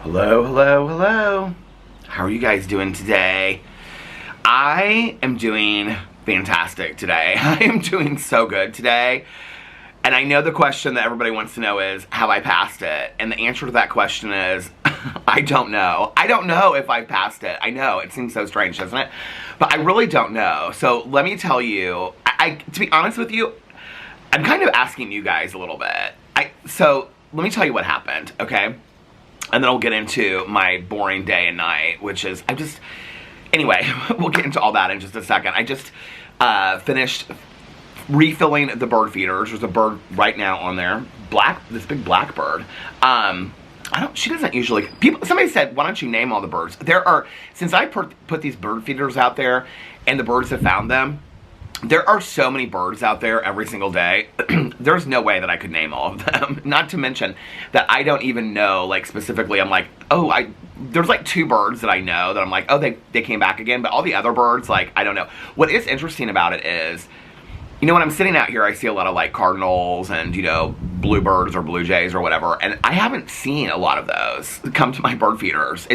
Hello, hello, hello. How are you guys doing today? I am doing fantastic today. I am doing so good today. And I know the question that everybody wants to know is, have I passed it? And the answer to that question is, I don't know. I don't know if I've passed it. I know, it seems so strange, doesn't it? But I really don't know. So let me tell you, to be honest with you, I'm kind of asking you guys a little bit. So let me tell you what happened, okay? And then I'll get into my boring day and night, which is, anyway, we'll get into all that in just a second. I just finished refilling the bird feeders. There's a bird right now on there, this big black bird. She doesn't usually, somebody said, why don't you name all the birds? Since I put these bird feeders out there and the birds have found them, there are so many birds out there every single day. There's no way that I could name all of them. Not to mention that I don't even know, like, specifically, I'm like, oh, there's like 2 birds that I know that I'm like, oh, they came back again. But all the other birds, like, I don't know. What is interesting about it is, when I'm sitting out here, I see a lot of, like, cardinals and, bluebirds or blue jays or whatever. And I haven't seen a lot of those come to my bird feeders.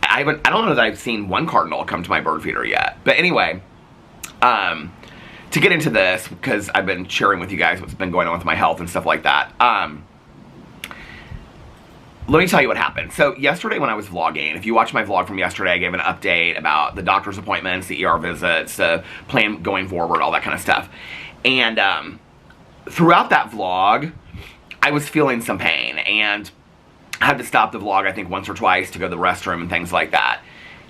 I don't know that I've seen one cardinal come to my bird feeder yet. But anyway, to get into this, because I've been sharing with you guys what's been going on with my health and stuff like that, let me tell you what happened. So yesterday when I was vlogging, if you watch my vlog from yesterday, I gave an update about the doctor's appointments, the ER visits, the plan going forward, all that kind of stuff. And throughout that vlog, I was feeling some pain, and I had to stop the vlog, I think, once or twice to go to the restroom and things like that.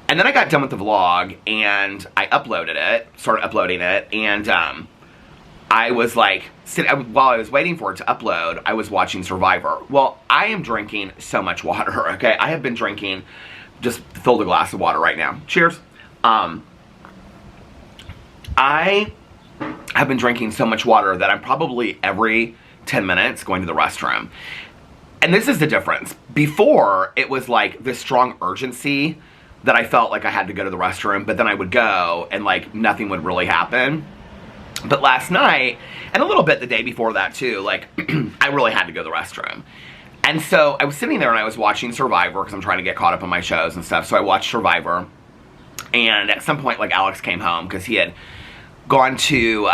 And then I got done with the vlog, and I started uploading it, and I was like, while I was waiting for it to upload, I was watching Survivor. Well, I am drinking so much water, okay? I have been drinking, just filled a glass of water right now. Cheers. I have been drinking so much water that I'm probably every 10 minutes going to the restroom. And this is the difference. Before, it was like this strong urgency that I felt like I had to go to the restroom, but then I would go and, like, nothing would really happen. But last night, and a little bit the day before that too, like, I really had to go to the restroom. And so I was sitting there and I was watching Survivor, because I'm trying to get caught up on my shows and stuff. So I watched Survivor, and at some point, like, Alex came home because he had gone to,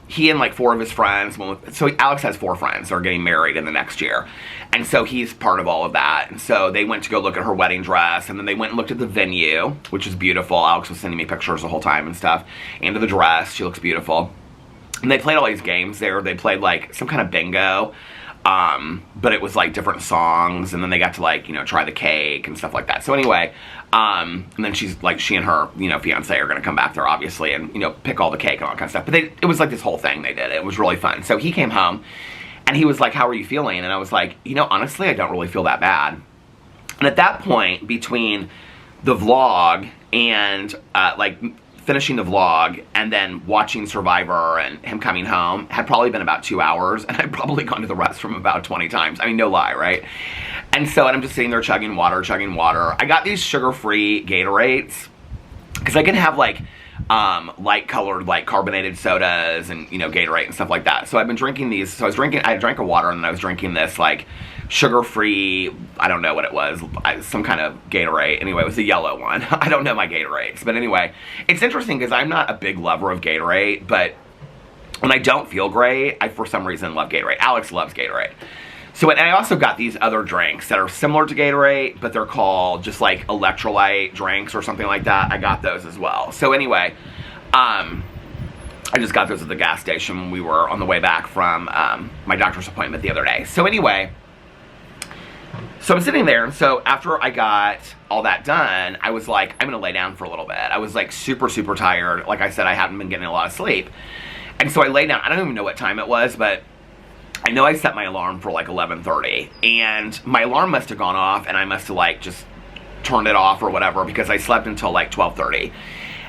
he and like 4 of his friends, so Alex has 4 friends that are getting married in the next year. And so he's part of all of that. And so they went to go look at her wedding dress, and then they went and looked at the venue, which is beautiful. Alex was sending me pictures the whole time and stuff. And of the dress, she looks beautiful. And they played all these games there. They played like some kind of bingo, but it was like different songs. And then they got to, like, try the cake and stuff like that. So anyway, and then she and her, fiance are going to come back there, obviously, and, pick all the cake and all that kind of stuff. But it was like this whole thing they did. It was really fun. So he came home, and he was like, how are you feeling? And I was like, honestly, I don't really feel that bad. And at that point, between the vlog and, finishing the vlog and then watching Survivor and him coming home, had probably been about 2 hours, and I'd probably gone to the restroom about 20 times. I mean, no lie, right? And I'm just sitting there chugging water. I got these sugar-free Gatorades, because I can have, like, light-colored, like, carbonated sodas and, Gatorade and stuff like that. So I've been drinking these. So I drank a water, and then I was drinking this, like, sugar-free, I don't know what it was, some kind of Gatorade. Anyway, it was a yellow one. I don't know my Gatorades. But anyway, it's interesting because I'm not a big lover of Gatorade, but when I don't feel great, I, for some reason, love Gatorade. Alex loves Gatorade. So, and I also got these other drinks that are similar to Gatorade, but they're called just, like, electrolyte drinks or something like that. I got those as well. So anyway, I just got those at the gas station when we were on the way back from my doctor's appointment the other day. So anyway, so I'm sitting there, and so after I got all that done, I was like, I'm going to lay down for a little bit. I was, like, super, super tired. Like I said, I hadn't been getting a lot of sleep. And so I lay down. I don't even know what time it was, but I know I set my alarm for, like, 11:30. And my alarm must have gone off, and I must have, like, just turned it off or whatever, because I slept until, like, 12:30.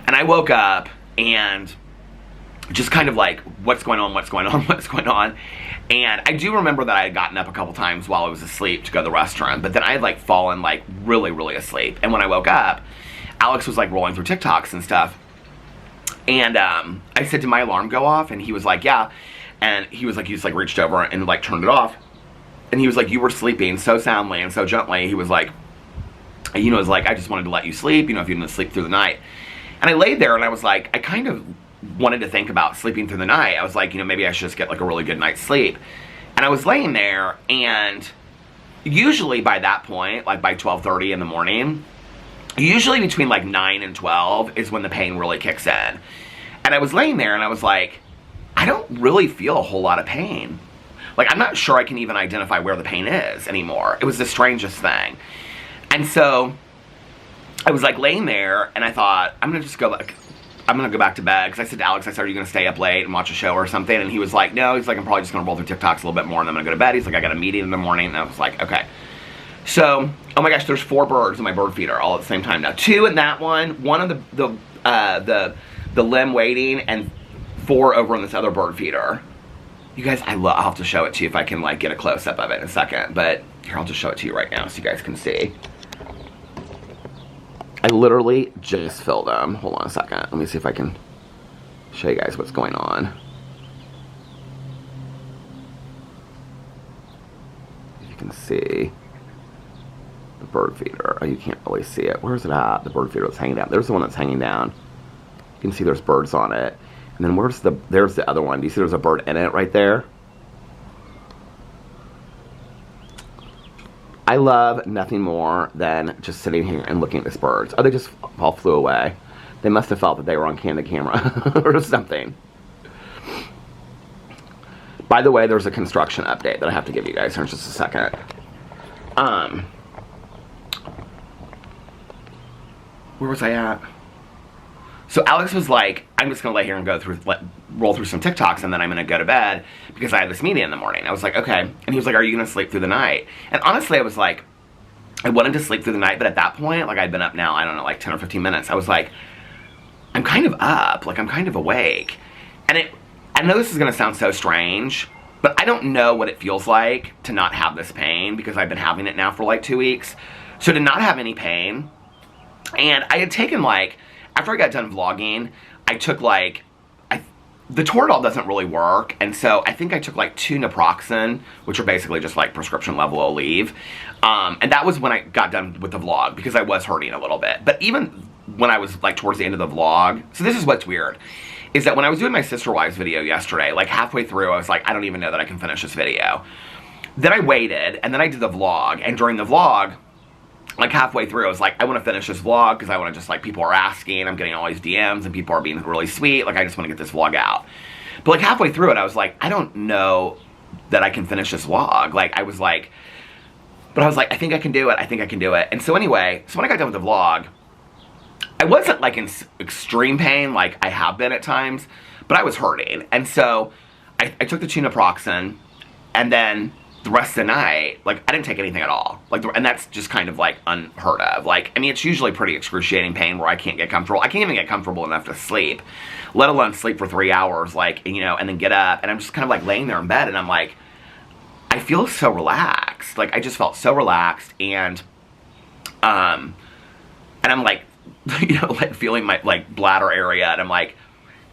And I woke up, and just kind of like, what's going on? And I do remember that I had gotten up a couple times while I was asleep to go to the restaurant, but then I had, like, fallen, like, really, really asleep. And when I woke up, Alex was, like, rolling through TikToks and stuff. And I said, did my alarm go off? And he was like, yeah. And he was like, he just, like, reached over and, like, turned it off. And he was like, you were sleeping so soundly and so gently. He was like, you know, it was like, I just wanted to let you sleep, you know, if you didn't sleep through the night. And I laid there and I was like, I kind of wanted to think about sleeping through the night. I was like, you know, maybe I should just get like a really good night's sleep. And I was laying there, and usually by that point, like by 12:30 in the morning, usually between like 9 and 12 is when the pain really kicks in. And I was laying there and I was like, I don't really feel a whole lot of pain. Like, I'm not sure I can even identify where the pain is anymore. It was the strangest thing. And so I was like laying there and I thought, I'm gonna go back to bed, because I said to Alex, I said, are you gonna stay up late and watch a show or something? And he was like, no. He's like, I'm probably just gonna roll through TikToks a little bit more and then I'm gonna go to bed. He's like, I got a meeting in the morning. And I was like, okay. So, oh my gosh, there's 4 birds in my bird feeder all at the same time now. 2 in that one on the limb waiting, and 4 over on this other bird feeder. You guys, I'll have to show it to you if I can like get a close up of it in a second. But here, I'll just show it to you right now so you guys can see. I literally just filled them. Hold on a second. Let me see if I can show you guys what's going on. You can see the bird feeder. Oh, you can't really see it. Where's it at? The bird feeder that's hanging down. There's the one that's hanging down. You can see there's birds on it. And then there's the other one. Do you see there's a bird in it right there? I love nothing more than just sitting here and looking at these birds. Oh, they just all flew away. They must have felt that they were on candid camera or something. By the way, there's a construction update that I have to give you guys here in just a second. Where was I at? So Alex was like, I'm just gonna lay here and roll through some TikToks, and then I'm gonna go to bed because I have this meeting in the morning. I was like, okay. And he was like, are you gonna sleep through the night? And honestly, I was like, I wanted to sleep through the night, but at that point, like, I'd been up now, I don't know, like 10 or 15 minutes. I was like, I'm kind of up, like I'm kind of awake. And I know this is gonna sound so strange, but I don't know what it feels like to not have this pain, because I've been having it now for like 2 weeks. So to not have any pain, and I had taken like, after I got done vlogging, I took like, the Toradol doesn't really work, and so I think I took like 2 naproxen, which are basically just like prescription level Aleve, and that was when I got done with the vlog, because I was hurting a little bit. But even when I was like towards the end of the vlog, so this is what's weird, is that when I was doing my Sister Wives video yesterday, like halfway through, I was like, I don't even know that I can finish this video. Then I waited, and then I did the vlog, and during the vlog, like halfway through, I was like, I want to finish this vlog because I want to just, like, people are asking, I'm getting all these DMs and people are being really sweet, like, I just want to get this vlog out. But like halfway through it, I was like, I don't know that I can finish this vlog. Like, I was like, I think I can do it, I think I can do it. And so anyway, so when I got done with the vlog, I wasn't like in extreme pain like I have been at times, but I was hurting. And so I took the naproxen, and then the rest of the night, like, I didn't take anything at all. Like, and that's just kind of, like, unheard of. Like, I mean, it's usually pretty excruciating pain where I can't get comfortable. I can't even get comfortable enough to sleep, let alone sleep for 3 hours, like, you know, and then get up. And I'm just kind of, like, laying there in bed, and I'm like, I feel so relaxed. Like, I just felt so relaxed, and I'm, like, you know, like, feeling my, like, bladder area, and I'm like,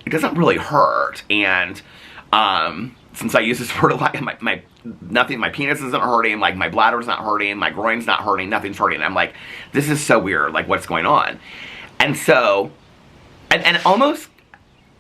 it doesn't really hurt. And, since I use this word a lot, my penis isn't hurting, like my bladder's not hurting, my groin's not hurting, nothing's hurting. I'm like, this is so weird, like what's going on? And so, and almost,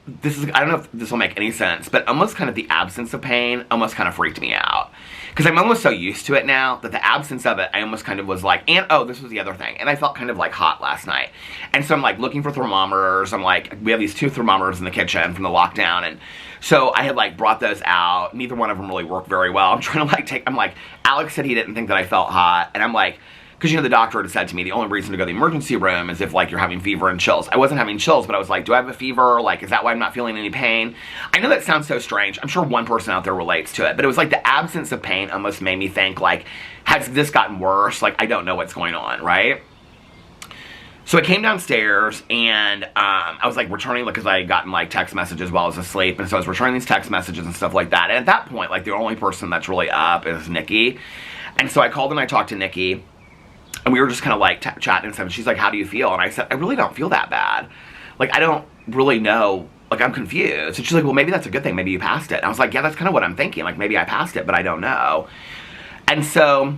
this is, I don't know if this will make any sense, but almost kind of the absence of pain almost kind of freaked me out. Because I'm almost so used to it now that the absence of it, I almost kind of was like, and oh, this was the other thing. And I felt kind of like hot last night. And so I'm like looking for thermometers. I'm like, we have these 2 thermometers in the kitchen from the lockdown. And so I had like brought those out. Neither one of them really worked very well. I'm trying to like I'm like, Alex said he didn't think that I felt hot. And I'm like, because, you know, the doctor had said to me, the only reason to go to the emergency room is if, like, you're having fever and chills. I wasn't having chills, but I was like, do I have a fever? Like, is that why I'm not feeling any pain? I know that sounds so strange. I'm sure one person out there relates to it, but it was like the absence of pain almost made me think, like, has this gotten worse? Like, I don't know what's going on, right? So I came downstairs, and I was, like, returning, because I had gotten, like, text messages while I was asleep, and so I was returning these text messages and stuff like that. And at that point, like, the only person that's really up is Nikki. And so I called and I talked to Nikki. And we were just kind of like chatting and stuff. And she's like, how do you feel? And I said, I really don't feel that bad. Like, I don't really know. Like, I'm confused. And she's like, well, maybe that's a good thing. Maybe you passed it. And I was like, yeah, that's kind of what I'm thinking. Like, maybe I passed it, but I don't know. And so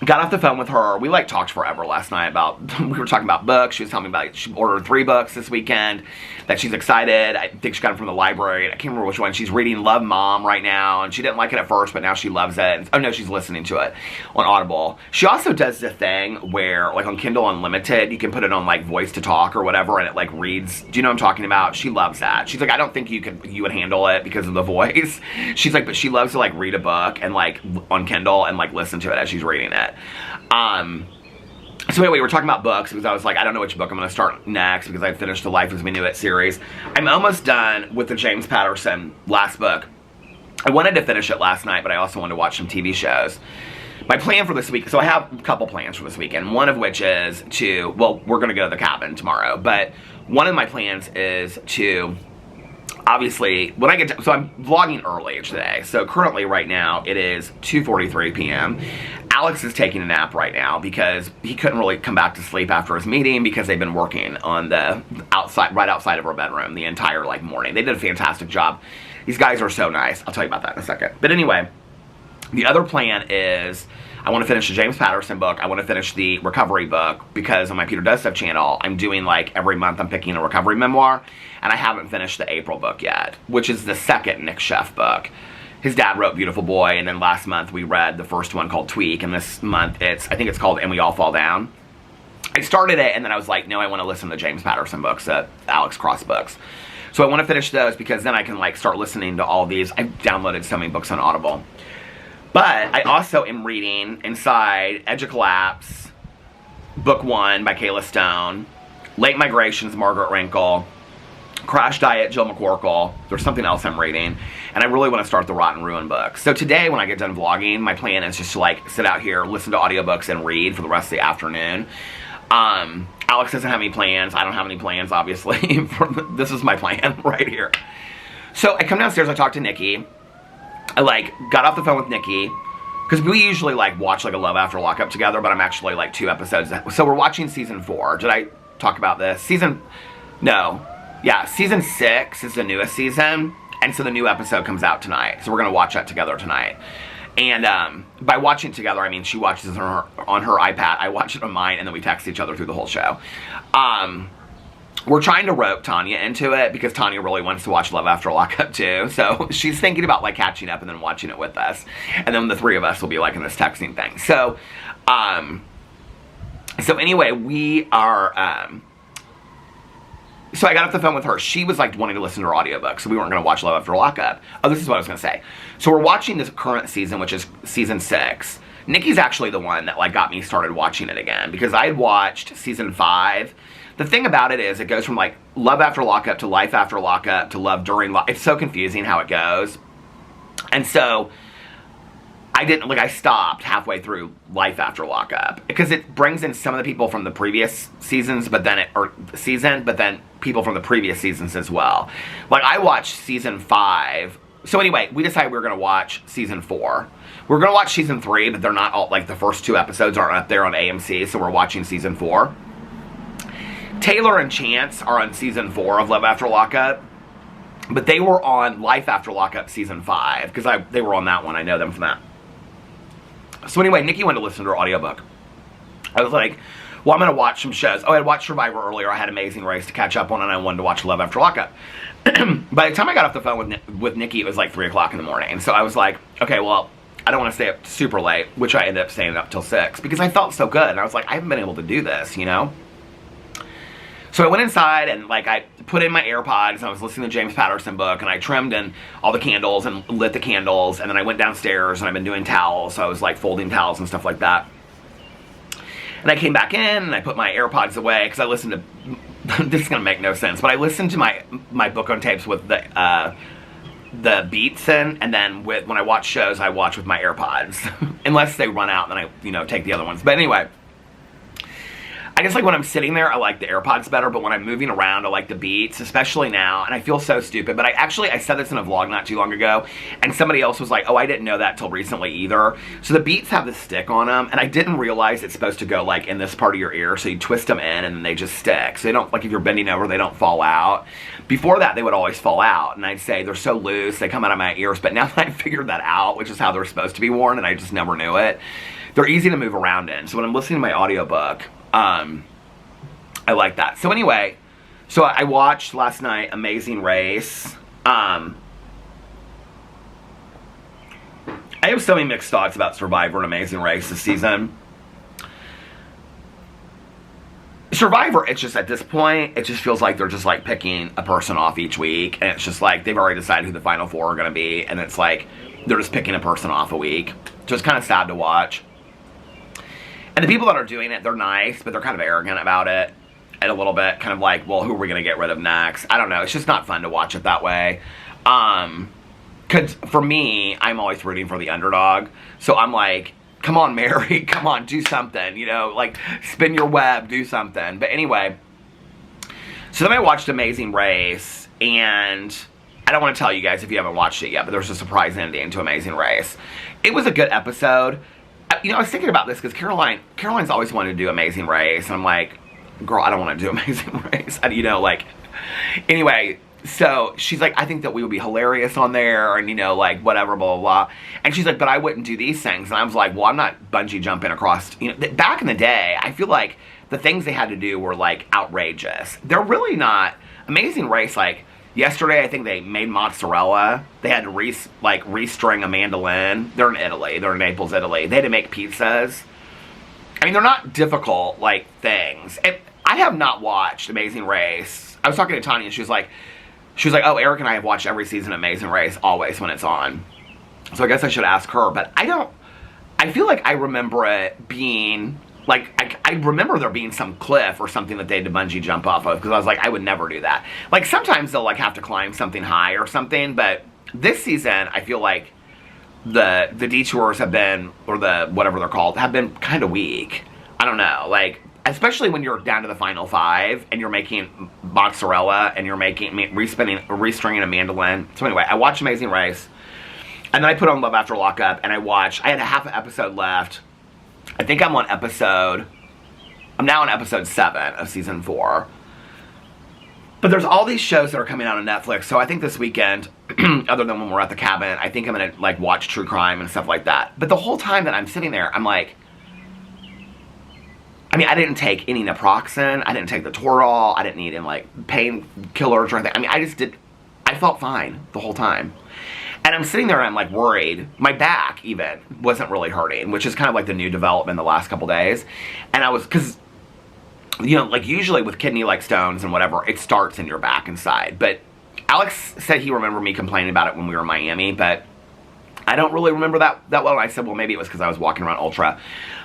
got off the phone with her. We like talked forever last night about, we were talking about books. She was telling me about, she ordered 3 books this weekend, that she's excited. I think she got them from the library. I can't remember which one. She's reading Love Mom right now, and she didn't like it at first, but now she loves it. And, oh no, she's listening to it on Audible. She also does the thing where, like on Kindle Unlimited, you can put it on like voice to talk or whatever, and it like reads. Do you know what I'm talking about? She loves that. She's like, I don't think you would handle it because of the voice. She's like, but she loves to like read a book and like on Kindle and like listen to it as she's reading it. So anyway, we're talking about books because I was like, I don't know which book I'm going to start next because I finished the Life as We Knew It series. I'm almost done with the James Patterson last book. I wanted to finish it last night, but I also wanted to watch some TV shows. My plan for this week, so I have a couple plans for this weekend, one of which is to, well, we're going to go to the cabin tomorrow, but one of my plans is to, obviously, when I get to, so I'm vlogging early today, so currently right now it is 2:43 p.m. Alex is taking a nap right now because he couldn't really come back to sleep after his meeting because they've been working on the outside, right outside of our bedroom the entire like morning. They did a fantastic job. These guys are so nice. I'll tell you about that in a second. But anyway, the other plan is I want to finish the James Patterson book. I want to finish the recovery book because on my Peter Does Stuff channel, I'm doing like every month I'm picking a recovery memoir, and I haven't finished the April book yet, which is the second Nick Sheff book. His dad wrote Beautiful Boy, and then last month we read the first one called Tweak, and this month I think it's called And We All Fall Down. I started it, and then I was like, no, I want to listen to the James Patterson books, Alex Cross books. So I want to finish those because then I can like start listening to all these. I've downloaded so many books on Audible. But I also am reading inside Edge of Collapse, Book 1 by Kayla Stone, Late Migrations, Margaret Wrinkle, Crash Diet, Jill McCorkle. There's something else I'm reading. And I really want to start the Rotten Ruin book. So today when I get done vlogging, my plan is just to like sit out here, listen to audiobooks, and read for the rest of the afternoon. Alex doesn't have any plans. I don't have any plans, obviously. This is my plan right here. So I come downstairs, I talk to Nikki. I like got off the phone with Nikki because we usually like watch like a Love After Lockup together, but I'm actually like 2 episodes. So we're watching season 4. Did I talk about this? Season 6 is the newest season, and so the new episode comes out tonight. So we're gonna watch that together tonight. And by watching it together, I mean she watches it on her iPad, I watch it on mine, and then we text each other through the whole show. We're trying to rope Tanya into it because Tanya really wants to watch Love After Lockup too. So she's thinking about like catching up and then watching it with us. And then the 3 of us will be like in this texting thing. So, so anyway, we are, so I got off the phone with her. She was like wanting to listen to her audiobook, so we weren't going to watch Love After Lockup. Oh, this is what I was going to say. So we're watching this current season, which is season 6. Nikki's actually the one that like got me started watching it again because I had watched season 5. The thing about it is it goes from like Love After Lockup to Life After Lockup to Love During Lockup. It's so confusing how it goes. And so I stopped halfway through Life After Lockup because it brings in some of the people from the previous seasons, but then people from the previous seasons as well. Like I watched season 5. So anyway, we decided we were going to watch season 4. We're going to watch season 3, but they're not all, like the first 2 episodes aren't up there on AMC, so we're watching season 4. Taylor and Chance are on season 4 of Love After Lockup, but they were on Life After Lockup season 5 because they were on that one. I know them from that. So anyway, Nikki wanted to listen to her audiobook. I was like, well, I'm going to watch some shows. Oh, I had watched Survivor earlier. I had Amazing Race to catch up on, and I wanted to watch Love After Lockup. By the time I got off the phone with Nikki, it was like 3 o'clock in the morning. So I was like, okay, well, I don't want to stay up super late, which I ended up staying up till 6 because I felt so good. And I was like, I haven't been able to do this, you know? So I went inside and like I put in my AirPods and I was listening to the James Patterson book and I trimmed in all the candles and lit the candles, and then I went downstairs and I've been doing towels, so I was like folding towels and stuff like that. And I came back in and I put my AirPods away because I listened to, this is going to make no sense, but I listened to my book on tapes with the beats in, and then when I watch shows I watch with my AirPods. Unless they run out, then I take the other ones. But anyway, I guess like when I'm sitting there, I like the AirPods better, but when I'm moving around, I like the Beats, especially now, and I feel so stupid, but I said this in a vlog not too long ago, and somebody else was like, oh, I didn't know that till recently either. So the Beats have this stick on them, and I didn't realize it's supposed to go like in this part of your ear, so you twist them in and then they just stick. So they don't, like if you're bending over, they don't fall out. Before that, they would always fall out, and I'd say they're so loose, they come out of my ears, but now that I figured that out, which is how they're supposed to be worn, and I just never knew it. they're easy to move around in. So when I'm listening to my audiobook, I like that. So anyway, so I watched last night Amazing Race. I have so many mixed thoughts about Survivor and Amazing Race this season. Survivor, it's just at this point, it just feels like they're just like picking a person off each week, and it's just like they've already decided who the final four are going to be, and it's like they're just picking a person off a week. So it's kind of sad to watch. And the people that are doing it, they're nice, but they're kind of arrogant about it, and a little bit kind of like, well, who are we going to get rid of next? I don't know. It's just not fun to watch it that way. Because for me, I'm always rooting for the underdog, so I'm like, come on, Mary, come on, do something, you know, like, spin your web, do something. But anyway, so then I watched Amazing Race, and I don't want to tell you guys if you haven't watched it yet, but there's a surprise ending to Amazing Race. It was a good episode. You know, I was thinking about this because Caroline's always wanted to do Amazing Race, and I'm like, girl, I don't want to do Amazing Race. You know, like, anyway, so she's like, I think that we would be hilarious on there, and, you know, like, whatever, blah, blah, blah. And she's like, but I wouldn't do these things. And I was like, well, I'm not bungee jumping across, you know, back in the day, I feel like the things they had to do were, like, outrageous. They're really not. Amazing Race, like, yesterday, I think they made mozzarella. They had to restring a mandolin. They're in Italy. They're in Naples, Italy. They had to make pizzas. I mean, they're not difficult, like, things. And I have not watched Amazing Race. I was talking to Tanya, and she was like, oh, Eric and I have watched every season of Amazing Race, always, when it's on. So I guess I should ask her, but I feel like I remember it being, like, I remember there being some cliff or something that they had to bungee jump off of, because I was like, I would never do that. Like, sometimes they'll, like, have to climb something high or something, but this season, I feel like the detours have been, or the, whatever they're called, have been kind of weak. I don't know, like, especially when you're down to the final five, and you're making mozzarella, and you're making, restringing a mandolin. So anyway, I watched Amazing Race, and then I put on Love After Lockup, and I had a half an episode left. I think I'm now on episode 7 of season 4. But there's all these shows that are coming out on Netflix, so I think this weekend, other than when we're at the cabin, I think I'm gonna, like, watch true crime and stuff like that. But the whole time that I'm sitting there, I'm like, I mean, I didn't take any naproxen, I didn't take the Toradol, I didn't need any, like, painkillers or anything. I mean, I felt fine the whole time. And I'm sitting there and I'm, like, worried. My back, even, wasn't really hurting, which is kind of like the new development the last couple days. And I was, because, you know, like, usually with kidney, like, stones and whatever, it starts in your back and side. But Alex said he remembered me complaining about it when we were in Miami, but I don't really remember that well. And I said, well, maybe it was because I was walking around Ultra.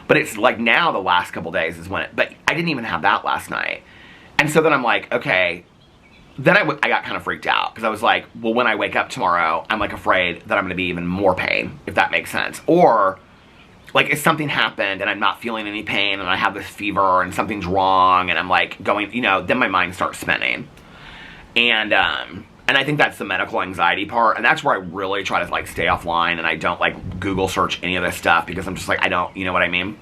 But it's like now the last couple days is when it, but I didn't even have that last night. And so then I'm like, okay. Then I got kind of freaked out, because I was like, well, when I wake up tomorrow, I'm, like, afraid that I'm going to be even more pain, if that makes sense. Or, like, if something happened and I'm not feeling any pain and I have this fever and something's wrong and I'm, like, going, you know, then my mind starts spinning. And I think that's the medical anxiety part, and that's where I really try to, like, stay offline, and I don't, like, Google search any of this stuff, because I'm just like, I don't, you know what I mean?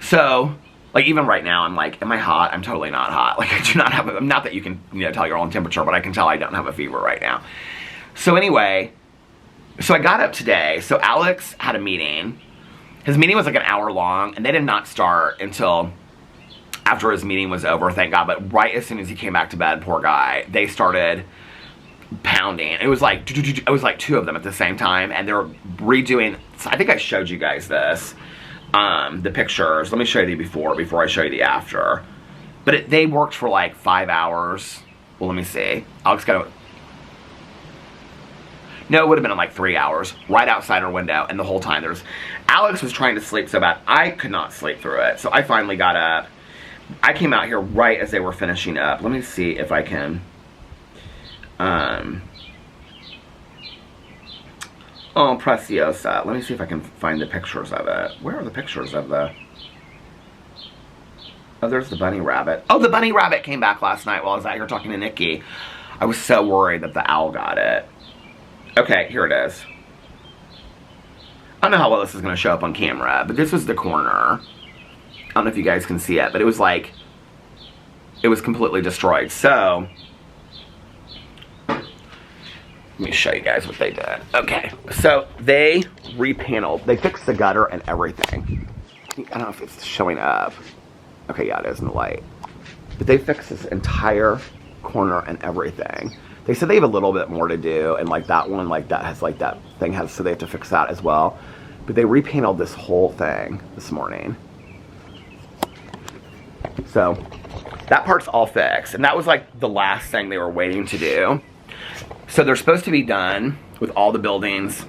So, like, even right now, I'm like, am I hot? I'm totally not hot. Like, I do not have not that you can, you know, tell your own temperature, but I can tell I don't have a fever right now. So anyway, so I got up today. So Alex had a meeting. His meeting was like an hour long, and they did not start until after his meeting was over, thank God. But right as soon as he came back to bed, poor guy, they started pounding. It was like 2 of them at the same time, and they were redoing, I think I showed you guys this. The pictures. Let me show you the before I show you the after. But they worked for like 5 hours. Well, let me see. Alex got no, it would have been like 3 hours. Right outside our window, and the whole time Alex was trying to sleep so bad. I could not sleep through it. So I finally got up. I came out here right as they were finishing up. Let me see if I can. Oh, Preciosa. Let me see if I can find the pictures of it. Where are the pictures of the... Oh, there's the bunny rabbit. Oh, the bunny rabbit came back last night while I was out here talking to Nikki. I was so worried that the owl got it. Okay, here it is. I don't know how well this is going to show up on camera, but this was the corner. I don't know if you guys can see it, but it was like... It was completely destroyed. So... Let me show you guys what they did. Okay, so they repaneled. They fixed the gutter and everything. I don't know if it's showing up. Okay, yeah, it is in the light. But they fixed this entire corner and everything. They said they have a little bit more to do, and like that one, like that has, like that thing has, so they have to fix that as well. But they repaneled this whole thing this morning. So that part's all fixed, and that was like the last thing they were waiting to do. So they're supposed to be done with all the buildings.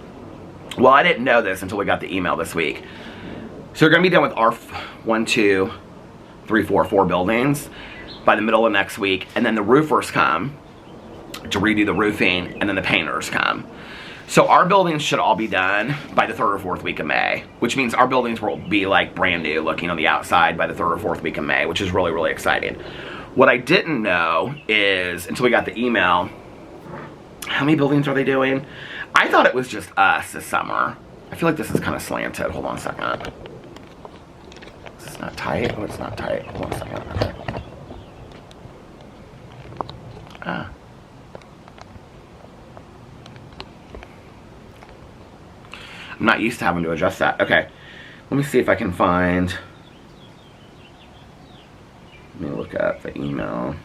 Well, I didn't know this until we got the email this week. So they're gonna be done with our 1, 2, 3, 4 buildings by the middle of next week, and then the roofers come to redo the roofing, and then the painters come. So our buildings should all be done by the 3rd or 4th week of May, which means our buildings will be like brand new looking on the outside by the 3rd or 4th week of May, which is really, really exciting. What I didn't know is, until we got the email, how many buildings are they doing? I thought it was just us this summer. I feel like this is kind of slanted. Hold on a second. Is this not tight? Oh, it's not tight. Hold on a second. Okay. Ah. I'm not used to having to adjust that. Okay. Let me see if I can find... Let me look up the email.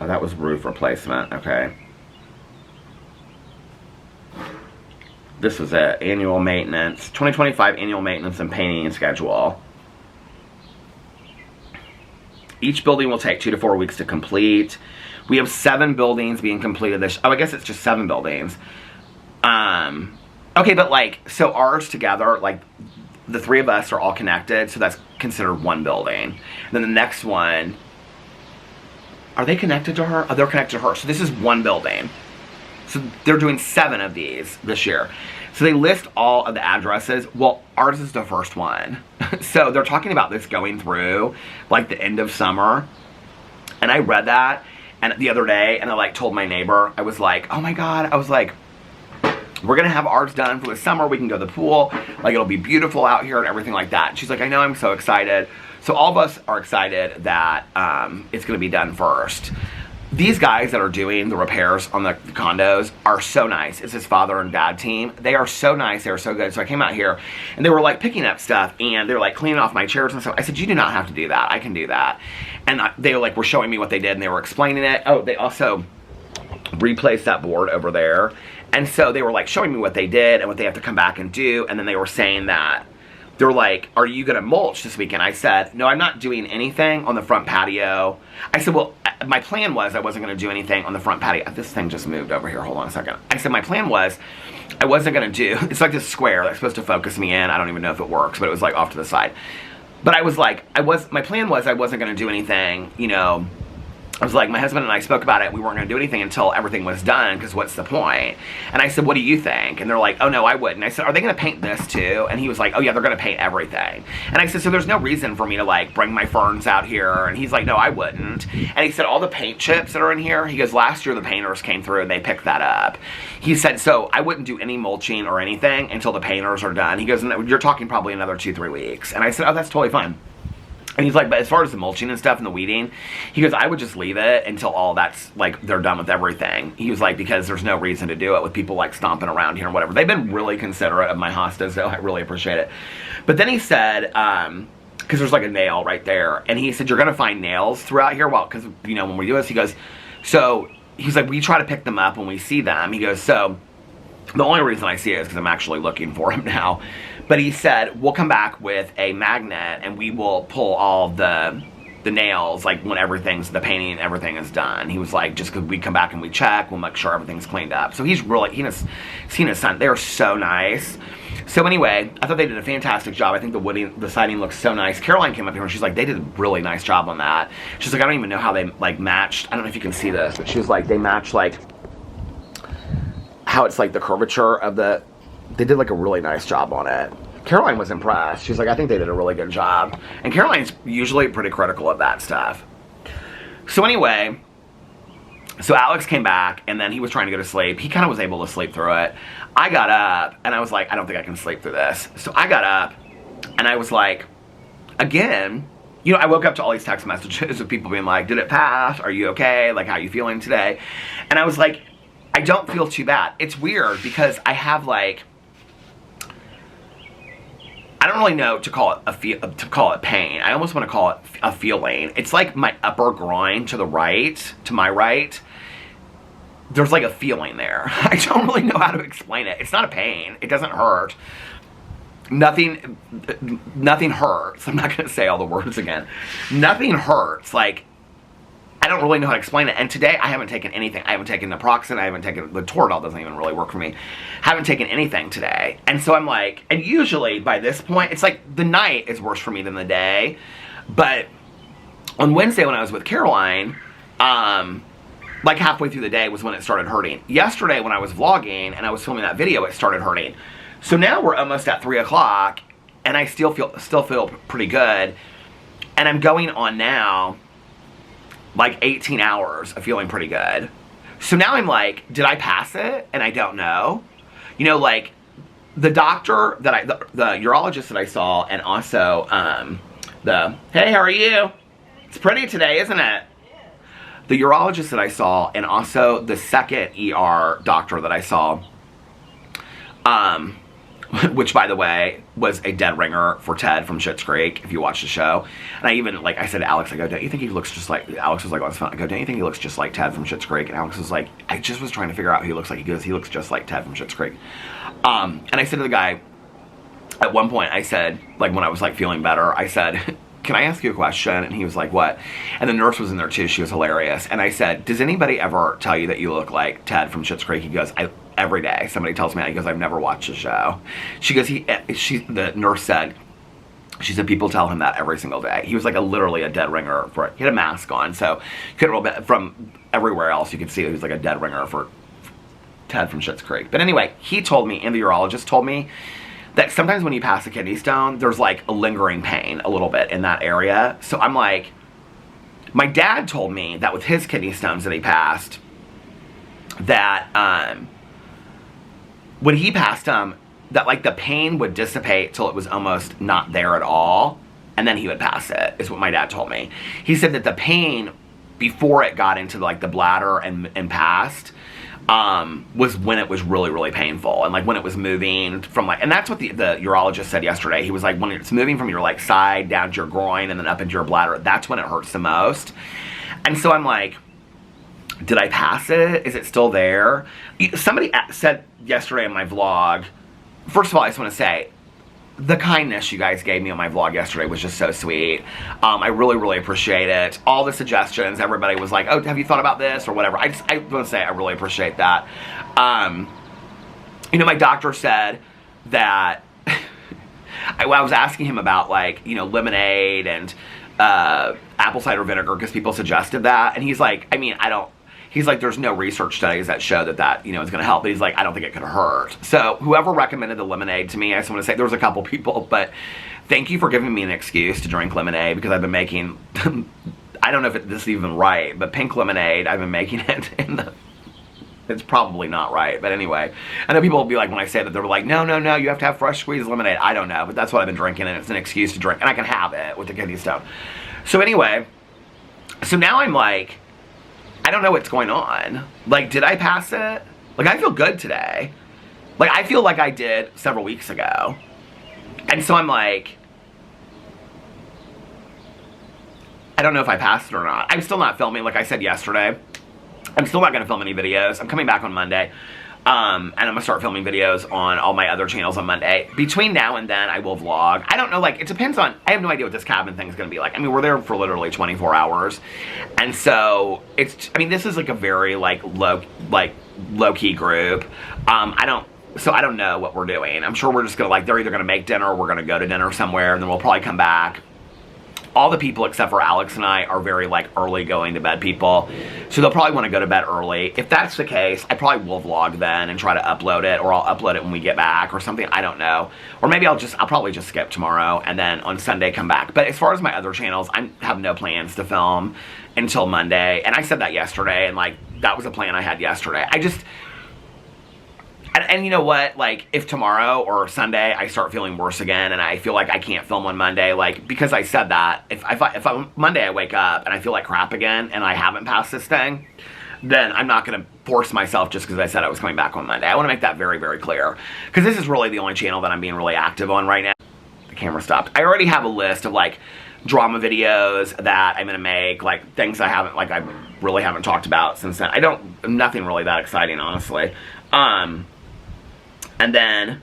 Oh, that was roof replacement. Okay. This was it. Annual maintenance. 2025 annual maintenance and painting schedule. Each building will take 2 to 4 weeks to complete. We have 7 buildings being completed this... Oh, I guess it's just 7 buildings. Okay, but like, so ours together, like, the 3 of us are all connected, so that's considered 1 building. And then the next one... Are they connected to her? Oh, they're connected to her. So this is 1 building. So they're doing 7 of these this year. So they list all of the addresses. Well, ours is the first one. So they're talking about this going through like the end of summer. And I read that and the other day, and I like told my neighbor, I was like, oh my God, I was like, we're gonna have ours done for the summer. We can go to the pool. Like, it'll be beautiful out here and everything like that. And she's like, I know, I'm so excited. So all of us are excited that it's gonna be done first. These guys that are doing the repairs on the condos are so nice. It's his father and dad team. They are so nice. They are so good. So I came out here and they were like picking up stuff and they were like cleaning off my chairs and stuff. I said, you do not have to do that. I can do that. And they like were showing me what they did and they were explaining it. Oh, they also replaced that board over there. And so they were like showing me what they did and what they have to come back and do. And then they were saying that they're like, are you gonna mulch this weekend? I said, no, I'm not doing anything on the front patio. I said, well, my plan was I wasn't gonna do anything on the front patio. This thing just moved over here, hold on a second. I said, my plan was I wasn't gonna do, it's like this square that's supposed to focus me in. I don't even know if it works, but it was like off to the side. But I was like, my plan was I wasn't gonna do anything, you know. I was like, my husband and I spoke about it. We weren't going to do anything until everything was done, because what's the point? And I said, what do you think? And they're like, oh, no, I wouldn't. I said, are they going to paint this too? And he was like, oh, yeah, they're going to paint everything. And I said, so there's no reason for me to, like, bring my ferns out here. And he's like, no, I wouldn't. And he said, all the paint chips that are in here, he goes, last year the painters came through and they picked that up. He said, so I wouldn't do any mulching or anything until the painters are done. He goes, you're talking probably another 2-3 weeks. And I said, oh, that's totally fine. And he's like, but as far as the mulching and stuff and the weeding, he goes, I would just leave it until all that's, like, they're done with everything. He was like, because there's no reason to do it with people, like, stomping around here and whatever. They've been really considerate of my hostas, so I really appreciate it. But then he said, because there's, like, a nail right there. And he said, you're going to find nails throughout here. Well, because, you know, when we do this, he goes, so, he's like, we try to pick them up when we see them. He goes, so, the only reason I see it is because I'm actually looking for them now. But he said, we'll come back with a magnet and we will pull all the nails, like when the painting and everything is done. He was like, just because we come back and we check, we'll make sure everything's cleaned up. So he's really, he has seen his son. They're so nice. So anyway, I thought they did a fantastic job. I think the siding looks so nice. Caroline came up here and she's like, they did a really nice job on that. She's like, I don't even know how they, like, matched. I don't know if you can see this, but she was like, they match, like, how it's like the curvature of they did like a really nice job on it. Caroline was impressed. She's like, I think they did a really good job. And Caroline's usually pretty critical of that stuff. So anyway, so Alex came back and then he was trying to go to sleep. He kind of was able to sleep through it. I got up and I was like, I don't think I can sleep through this. So I got up and I was like, again, you know, I woke up to all these text messages of people being like, did it pass? Are you okay? Like, how are you feeling today? And I was like, I don't feel too bad. It's weird because I have like, I don't really know to call it pain. I almost want to call it a feeling. It's like my upper groin to the right, to my right. There's like a feeling there. I don't really know how to explain it. It's not a pain. It doesn't hurt. Nothing hurts. I'm not going to say all the words again. Nothing hurts. Like, I don't really know how to explain it. And today, I haven't taken anything. I haven't taken naproxen. I haven't taken, the Toradol doesn't even really work for me. Haven't taken anything today. And so I'm like, and usually by this point, it's like the night is worse for me than the day. But on Wednesday when I was with Caroline, like halfway through the day was when it started hurting. Yesterday when I was vlogging and I was filming that video, it started hurting. So now we're almost at 3 o'clock and I still feel pretty good. And I'm going on now like 18 hours of feeling pretty good. So now I'm like, did I pass it? And I don't know. You know, like the doctor that the urologist that I saw, and also hey, how are you? It's pretty today, isn't it? The urologist that I saw, and also the second ER doctor that I saw, which, by the way, was a dead ringer for Ted from Schitt's Creek, if you watch the show. And I even, like, I said to Alex, I go, don't you think he looks just like, Alex was like, on his phone, I go, don't you think he looks just like Ted from Schitt's Creek? And Alex was like, I just was trying to figure out who he looks like. He goes, he looks just like Ted from Schitt's Creek. And I said to the guy, at one point, I said, like, when I was, like, feeling better, I said, can I ask you a question? And he was like, what? And the nurse was in there, too. She was hilarious. And I said, does anybody ever tell you that you look like Ted from Schitt's Creek? He goes, every day somebody tells me that. He goes, I've never watched the show. She goes, the nurse said, she said people tell him that every single day. He was like literally a dead ringer for it. He had a mask on, so you couldn't roll back from everywhere else. You could see he was like a dead ringer for Ted from Schitt's Creek. But anyway, he told me, and the urologist told me, that sometimes when you pass a kidney stone, there's like a lingering pain a little bit in that area. So I'm like, my dad told me that with his kidney stones that he passed, that when he passed them, that like the pain would dissipate till it was almost not there at all, and then he would pass it, is what my dad told me. He said that the pain before it got into like the bladder and passed was when it was really, really painful, and like when it was moving from like, and that's what the urologist said yesterday. He was like, when it's moving from your like side down to your groin and then up into your bladder, that's when it hurts the most. And so I'm like, did I pass it? Is it still there? Somebody said yesterday in my vlog, first of all, I just want to say, the kindness you guys gave me on my vlog yesterday was just so sweet. I really, really appreciate it. All the suggestions, everybody was like, oh, have you thought about this or whatever. I want to say I really appreciate that. You know, my doctor said that, I was asking him about like, you know, lemonade and apple cider vinegar because people suggested that. And he's like, I mean, he's like, there's no research studies that show that, you know, is going to help. But he's like, I don't think it could hurt. So whoever recommended the lemonade to me, I just want to say, there was a couple people, but thank you for giving me an excuse to drink lemonade, because I've been making, I don't know if this is even right, but pink lemonade, I've been making it in the, it's probably not right. But anyway, I know people will be like, when I say that, they're like, no, you have to have fresh squeezed lemonade. I don't know, but that's what I've been drinking, and it's an excuse to drink, and I can have it with the kidney stone. So anyway, so now I'm like, I don't know what's going on. Like, did I pass it? Like, I feel good today. Like, I feel like I did several weeks ago. And so I'm like, I don't know if I passed it or not. I'm still not filming, like I said yesterday. I'm still not going to film any videos. I'm coming back on Monday. And I'm going to start filming videos on all my other channels on Monday. Between now and then, I will vlog. I don't know, like, it depends on, I have no idea what this cabin thing is going to be like. I mean, we're there for literally 24 hours. And so, it's, I mean, this is like a very, like, low-key group. I don't know what we're doing. I'm sure we're just going to, like, they're either going to make dinner or we're going to go to dinner somewhere, and then we'll probably come back. All the people except for Alex and I are very like early going to bed people, so they'll probably want to go to bed early. If that's the case, I probably will vlog then and try to upload it, or I'll upload it when we get back or something. I don't know. Or maybe I'll probably just skip tomorrow and then on Sunday come back. But as far as my other channels, I have no plans to film until Monday. And I said that yesterday, and like that was a plan I had yesterday. I And you know what? Like, if tomorrow or Sunday I start feeling worse again and I feel like I can't film on Monday, like, because I said that, if Monday I wake up and I feel like crap again and I haven't passed this thing, then I'm not going to force myself just because I said I was coming back on Monday. I want to make that very, very clear. Because this is really the only channel that I'm being really active on right now. The camera stopped. I already have a list of, like, drama videos that I'm going to make, like, things I really haven't talked about since then. Nothing really that exciting, honestly. And then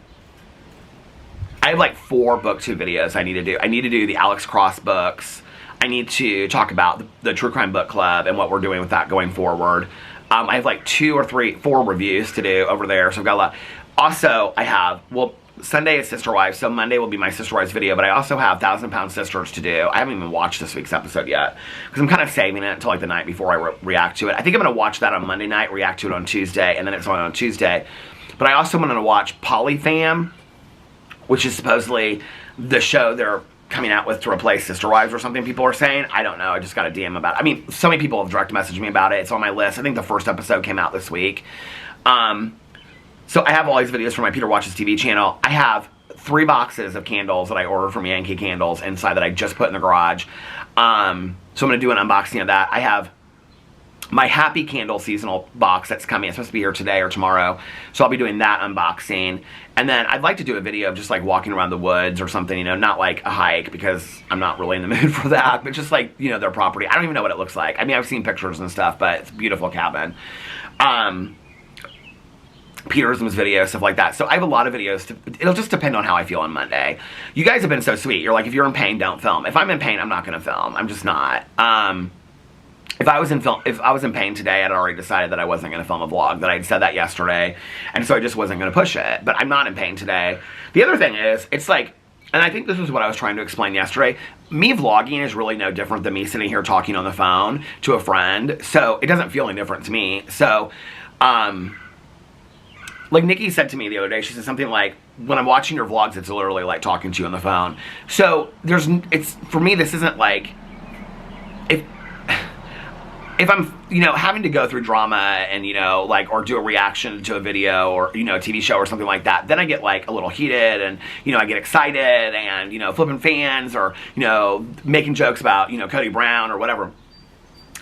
I have, like, 4 booktube videos I need to do. I need to do the Alex Cross books. I need to talk about the True Crime Book Club and what we're doing with that going forward. I have like 4 reviews to do over there, so I've got a lot. Also, I have, well, Sunday is Sister Wives, so Monday will be my Sister Wives video, but I also have 1,000 Pound Sisters to do. I haven't even watched this week's episode yet, because I'm kind of saving it until like the night before I react to it. I think I'm going to watch that on Monday night, react to it on Tuesday, and then it's on Tuesday. But I also want to watch Polyfam, which is supposedly the show they're coming out with to replace Sister Wives or something, people are saying. I don't know. I just got a DM about it. I mean, so many people have direct messaged me about it. It's on my list. I think the first episode came out this week. So I have all these videos from my Peter Watches TV channel. I have 3 boxes of candles that I ordered from Yankee Candles inside that I just put in the garage. So I'm going to do an unboxing of that. I have my Happy Candle seasonal box that's coming. It's supposed to be here today or tomorrow. So I'll be doing that unboxing. And then I'd like to do a video of just like walking around the woods or something, you know, not like a hike because I'm not really in the mood for that, but just like, you know, their property. I don't even know what it looks like. I mean, I've seen pictures and stuff, but it's a beautiful cabin. Peterism's video, stuff like that. So I have a lot of videos. It'll just depend on how I feel on Monday. You guys have been so sweet. You're like, if you're in pain, don't film. If I'm in pain, I'm not going to film. I'm just not. If I was in pain today, I'd already decided that I wasn't going to film a vlog, that I'd said that yesterday, and so I just wasn't going to push it. But I'm not in pain today. The other thing is, it's like, and I think this is what I was trying to explain yesterday, me vlogging is really no different than me sitting here talking on the phone to a friend, so it doesn't feel any different to me. So, like Nikki said to me the other day, she said something like, when I'm watching your vlogs, it's literally like talking to you on the phone. So, for me, this isn't like, if I'm, you know, having to go through drama and, you know, like, or do a reaction to a video or, you know, a TV show or something like that, then I get, like, a little heated and, you know, I get excited and, you know, flipping fans or, you know, making jokes about, you know, Cody Brown or whatever.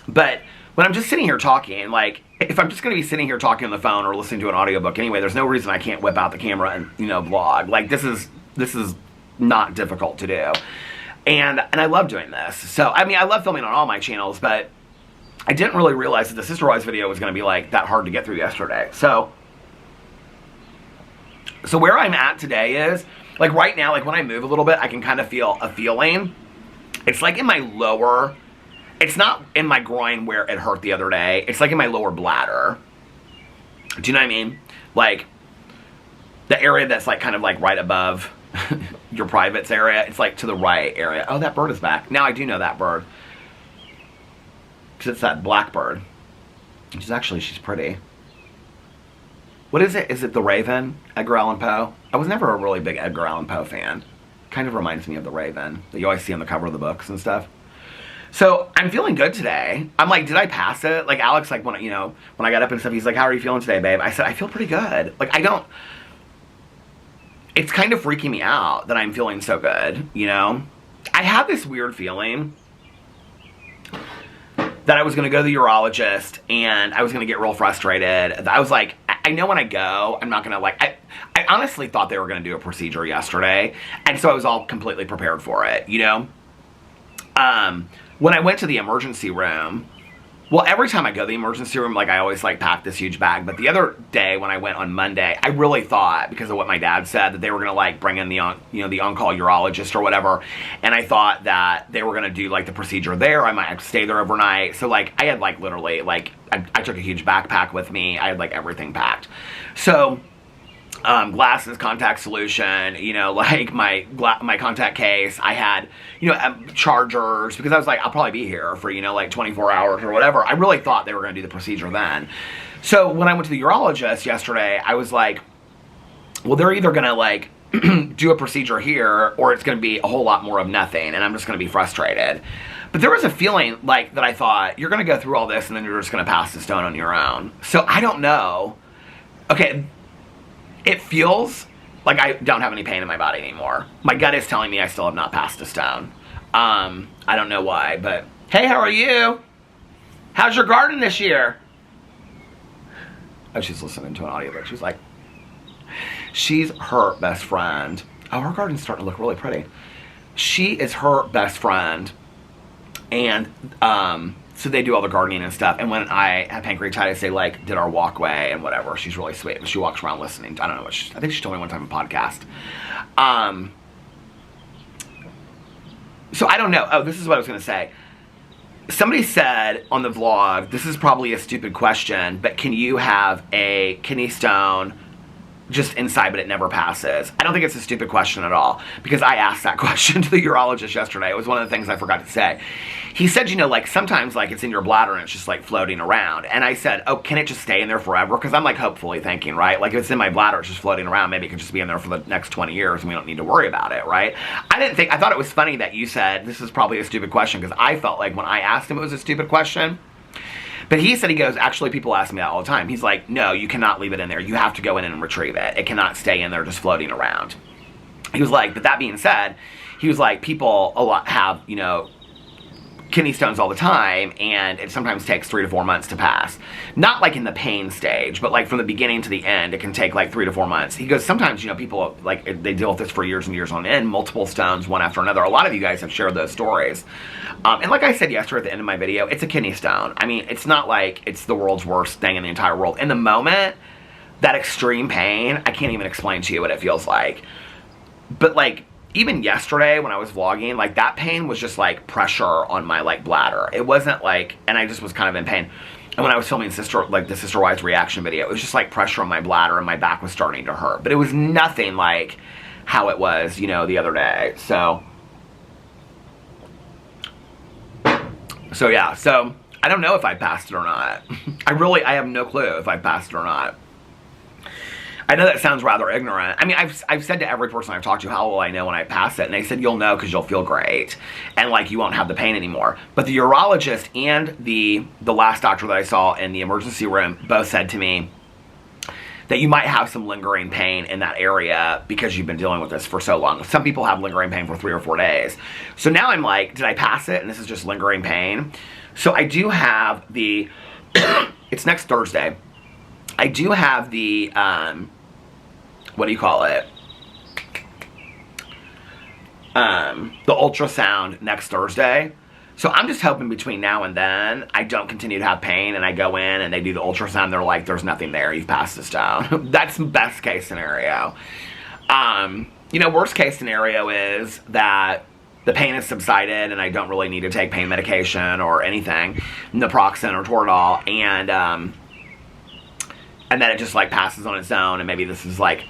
But when I'm just sitting here talking, like, if I'm just going to be sitting here talking on the phone or listening to an audiobook anyway, there's no reason I can't whip out the camera and, you know, vlog. Like, this is not difficult to do. And I love doing this. So, I mean, I love filming on all my channels, but I didn't really realize that the Sister Wives video was going to be, like, that hard to get through yesterday. So where I'm at today is, like, right now, like, when I move a little bit, I can kind of feel a feeling. It's, like, in my lower, it's not in my groin where it hurt the other day. It's, like, in my lower bladder. Do you know what I mean? Like, the area that's, like, kind of, like, right above your privates area. It's, like, to the right area. Oh, that bird is back. Now I do know that bird. It's that blackbird. She's pretty. What is it? Is it the Raven? Edgar Allan Poe? I was never a really big Edgar Allan Poe fan. Kind of reminds me of the Raven that you always see on the cover of the books and stuff. So I'm feeling good today. I'm like, did I pass it? Like Alex, like when I got up and stuff, he's like, how are you feeling today, babe? I said, I feel pretty good. Like it's kind of freaking me out that I'm feeling so good, you know? I had this weird feeling that I was going to go to the urologist and I was going to get real frustrated. I was like, I know when I go, I'm not going to like, I honestly thought they were going to do a procedure yesterday. And so I was all completely prepared for it, you know? When I went to the emergency room, well, every time I go to the emergency room, like I always like pack this huge bag. But the other day when I went on Monday, I really thought, because of what my dad said, that they were going to like bring in the on-call urologist or whatever. And I thought that they were going to do like the procedure there. I might have to stay there overnight. So like I had like literally like, I took a huge backpack with me. I had like everything packed. So glasses, contact solution, you know, like my contact case. I had, you know, chargers, because I was like, I'll probably be here for, you know, like 24 hours or whatever. I really thought they were going to do the procedure then. So when I went to the urologist yesterday, I was like, well, they're either going to like do a procedure here or it's going to be a whole lot more of nothing and I'm just going to be frustrated. But there was a feeling like that I thought, you're going to go through all this and then you're just going to pass the stone on your own. So I don't know. Okay. It feels like I don't have any pain in my body anymore. My gut is telling me I still have not passed a stone. I don't know why, but hey, how are you? How's your garden this year? Oh, she's listening to an audiobook. She's like, she's her best friend. Oh, her garden's starting to look really pretty. She is her best friend. And so they do all the gardening and stuff. And when I have pancreatitis, they like did our walkway and whatever. She's really sweet. But she walks around listening. I don't know what I think she told me one time in a podcast. So I don't know. Oh, this is what I was going to say. Somebody said on the vlog, this is probably a stupid question, but can you have a kidney stone just inside but it never passes? I don't think it's a stupid question at all, because I asked that question to the urologist yesterday. It was one of the things I forgot to say. He said, you know, like sometimes like it's in your bladder and it's just like floating around. And I said, oh, can it just stay in there forever? Because I'm like hopefully thinking, right? Like if it's in my bladder, it's just floating around. Maybe it could just be in there for the next 20 years and we don't need to worry about it, right? I thought it was funny that you said this is probably a stupid question, because I felt like when I asked him it was a stupid question. But he said, he goes, actually people ask me that all the time. He's like, no, you cannot leave it in there. You have to go in and retrieve it. It cannot stay in there just floating around. He was like, but that being said, he was like, people a lot have, you know, kidney stones all the time, and it sometimes takes 3 to 4 months to pass. Not like in the pain stage, but like from the beginning to the end, it can take like 3 to 4 months. He goes, sometimes, you know, people like they deal with this for years and years on end, multiple stones, one after another. A lot of you guys have shared those stories. And like I said yesterday at the end of my video, it's a kidney stone. I mean, it's not like it's the world's worst thing in the entire world. In the moment, that extreme pain, I can't even explain to you what it feels like. But like, even yesterday when I was vlogging, like that pain was just like pressure on my like bladder. It wasn't like, and I just was kind of in pain. And when I was filming the Sister Wives reaction video, it was just like pressure on my bladder and my back was starting to hurt. But it was nothing like how it was, you know, the other day. So yeah, so I don't know if I passed it or not. I have no clue if I passed it or not. I know that sounds rather ignorant. I mean, I've said to every person I've talked to, how will I know when I pass it? And they said, you'll know because you'll feel great. And like, you won't have the pain anymore. But the urologist and the last doctor that I saw in the emergency room both said to me that you might have some lingering pain in that area because you've been dealing with this for so long. Some people have lingering pain for 3 or 4 days. So now I'm like, did I pass it? And this is just lingering pain. So I do have the, it's next Thursday. I do have the, what do you call it? The ultrasound next Thursday. So I'm just hoping between now and then I don't continue to have pain and I go in and they do the ultrasound. They're like, there's nothing there. You've passed this down. That's the best case scenario. You know, worst case scenario is that the pain has subsided and I don't really need to take pain medication or anything, naproxen or Toradol, and then it just like passes on its own, and maybe this is like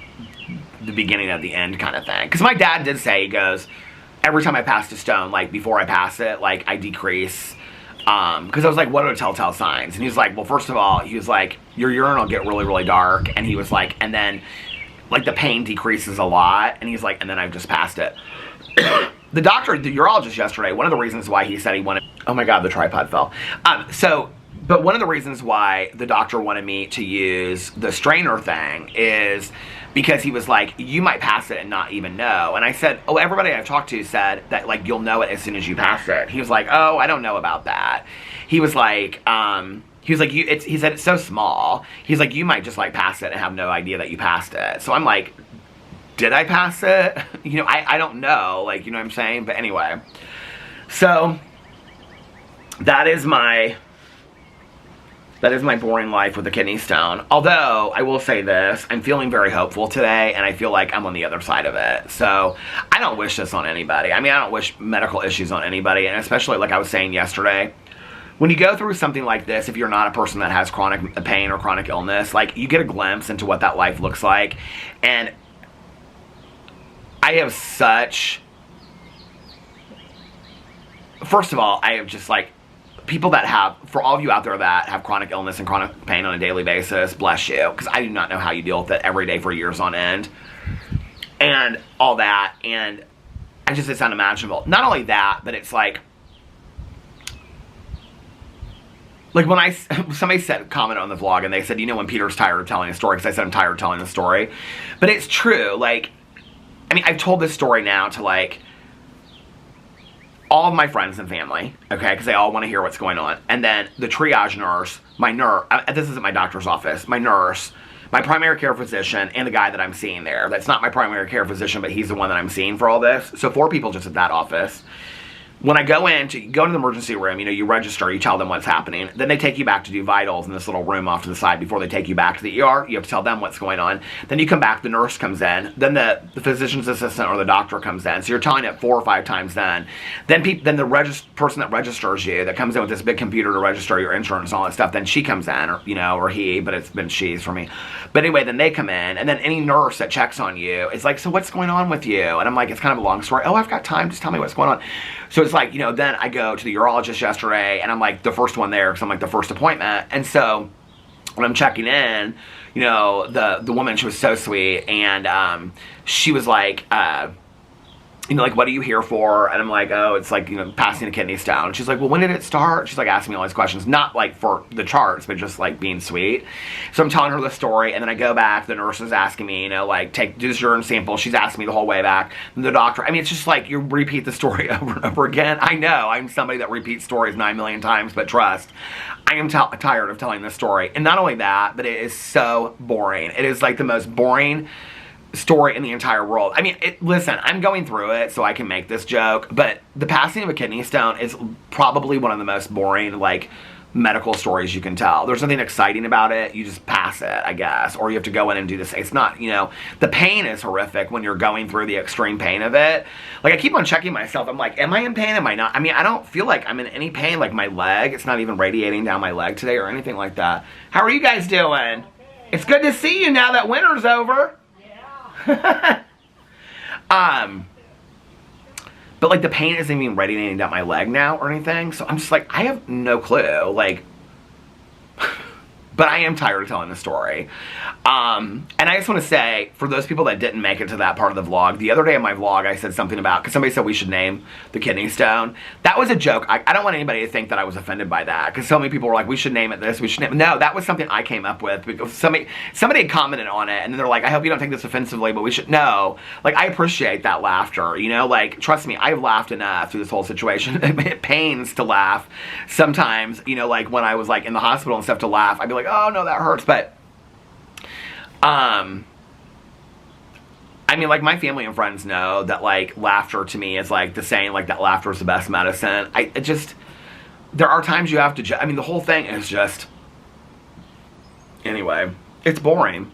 the beginning of the end kind of thing. Because my dad did say, he goes, every time I passed a stone, like before I pass it, like I decrease. Because I was like, what are the telltale signs? And he was like, well, first of all, he was like, your urine will get really, really dark. And he was like, and then like the pain decreases a lot. And he's like, and then I've just passed it. The doctor, the urologist yesterday, one of the reasons why he said he wanted, oh my God, the tripod fell. But one of the reasons why the doctor wanted me to use the strainer thing is because he was like, you might pass it and not even know. And I said, oh, everybody I've talked to said that like you'll know it as soon as you pass it. He was like, oh, I don't know about that. He was like, he said it's so small. He's like, you might just like pass it and have no idea that you passed it. So I'm like, did I pass it? You know, I don't know, like, you know what I'm saying? But anyway, so that is my boring life with a kidney stone. Although, I will say this, I'm feeling very hopeful today, and I feel like I'm on the other side of it. So, I don't wish this on anybody. I mean, I don't wish medical issues on anybody, and especially, like I was saying yesterday, when you go through something like this, if you're not a person that has chronic pain or chronic illness, like, you get a glimpse into what that life looks like, and I have such... First of all, I have just, like, people that have, for all of you out there that have chronic illness and chronic pain on a daily basis, bless you, because I do not know how you deal with it every day for years on end, and all that, and it's unimaginable. Not only that, but it's like, Like when somebody said, comment on the vlog and they said, you know, when Peter's tired of telling a story, because I said I'm tired of telling the story. But it's true. Like, I mean, I've told this story now to like all of my friends and family, okay, because they all want to hear what's going on. And then the triage nurse, my nurse, this isn't my doctor's office, my nurse, my primary care physician, and the guy that I'm seeing there. That's not my primary care physician, but he's the one that I'm seeing for all this. So 4 people just at that office. When I go into the emergency room, you know, you register, you tell them what's happening. Then they take you back to do vitals in this little room off to the side before they take you back to the ER. You have to tell them what's going on. Then you come back, the nurse comes in. Then the physician's assistant or the doctor comes in. So you're telling it 4 or 5 times then. Then the person that registers you, that comes in with this big computer to register your insurance and all that stuff, then she comes in, or, you know, or he, but it's been she's for me. But anyway, then they come in, and then any nurse that checks on you, it's like, so what's going on with you? And I'm like, it's kind of a long story. Oh, I've got time. Just tell me what's going on. So it's like, you know, then I go to the urologist yesterday, and I'm like the first one there because I'm like the first appointment. And so when I'm checking in, you know, the woman, she was so sweet, and she was like, you know, like, what are you here for? And I'm like, oh, it's like, you know, passing a kidney stone. She's like, well, when did it start? She's like asking me all these questions, not like for the charts, but just like being sweet. So I'm telling her the story, and then I go back, the nurse is asking me, you know, like, do this urine sample. She's asking me the whole way back. And the doctor, I mean, it's just like you repeat the story over and over again. I know I'm somebody that repeats stories 9 million times, but trust, I am tired of telling this story. And not only that, but it is so boring. It is like the most boring story in the entire world. I mean, listen, I'm going through it so I can make this joke, but the passing of a kidney stone is probably one of the most boring, like, medical stories you can tell. There's nothing exciting about it. You just pass it, I guess, or you have to go in and do this. It's not, you know, the pain is horrific when you're going through the extreme pain of it. Like, I keep on checking myself. I'm like, am I in pain? Am I not? I mean, I don't feel like I'm in any pain. Like, my leg, it's not even radiating down my leg today or anything like that. How are you guys doing? It's good to see you now that winter's over. But like the pain isn't even radiating down my leg now or anything, so I'm just like, I have no clue, like, but I am tired of telling the story. And I just want to say, for those people that didn't make it to that part of the vlog, the other day in my vlog I said something about, because somebody said we should name the kidney stone. That was a joke. I don't want anybody to think that I was offended by that, because so many people were like, we should name it this, we should name it. No, that was something I came up with, because somebody had commented on it, and then they're like, I hope you don't take this offensively, but we should. No, like, I appreciate that laughter, you know, like, trust me, I've laughed enough through this whole situation. It pains to laugh sometimes, you know, like when I was like in the hospital and stuff, to laugh, I'd be like, oh no, that hurts. But I mean, like, my family and friends know that, like, laughter to me is like the saying, like, that laughter is the best medicine. There are times you have to, I mean, the whole thing is just, anyway, it's boring.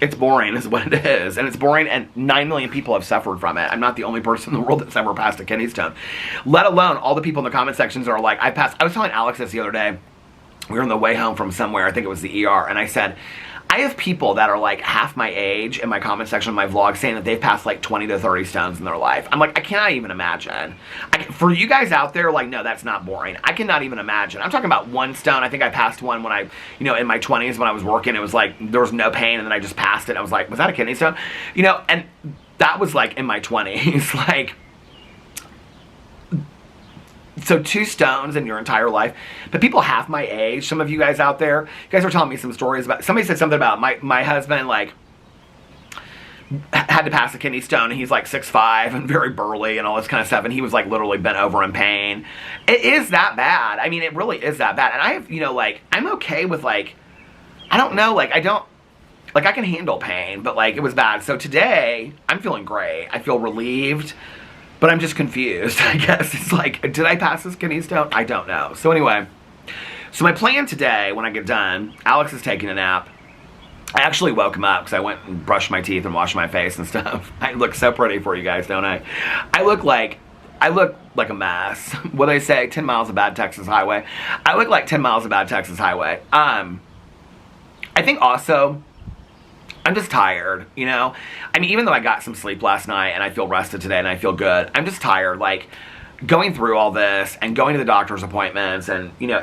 It's boring is what it is. And it's boring, and 9 million people have suffered from it. I'm not the only person in the world that's ever passed a kidney stone. Let alone all the people in the comment sections are like, I was telling Alex this the other day. We were on the way home from somewhere, I think it was the ER, and I said, I have people that are like half my age in my comment section of my vlog saying that they've passed like 20 to 30 stones in their life. I'm like, I cannot even imagine. For you guys out there, like, no, that's not boring. I cannot even imagine. I'm talking about 1 stone. I think I passed one when I, you know, in my 20s when I was working. It was like, there was no pain, and then I just passed it. I was like, was that a kidney stone? You know, and that was like in my 20s. Like, so 2 stones in your entire life. But people half my age, some of you guys out there, you guys were telling me some stories about, somebody said something about my husband, like, had to pass a kidney stone, and he's like 6'5" and very burly and all this kind of stuff, and he was like literally bent over in pain. It is that bad. I mean, it really is that bad. And I have, you know, like, I'm okay with, like, I don't know, like, I can handle pain, but like, it was bad. So today, I'm feeling great. I feel relieved. But I'm just confused, I guess. It's like, did I pass this kidney stone? I don't know. So anyway, so my plan today, when I get done, Alex is taking a nap. I actually woke him up because I went and brushed my teeth and washed my face and stuff. I look so pretty for you guys, don't I? I look like a mess. What do they say? 10 miles of bad Texas highway. I look like 10 miles of bad Texas highway. I think also, I'm just tired, you know? I mean, even though I got some sleep last night and I feel rested today and I feel good, I'm just tired. Like, going through all this and going to the doctor's appointments, and, you know,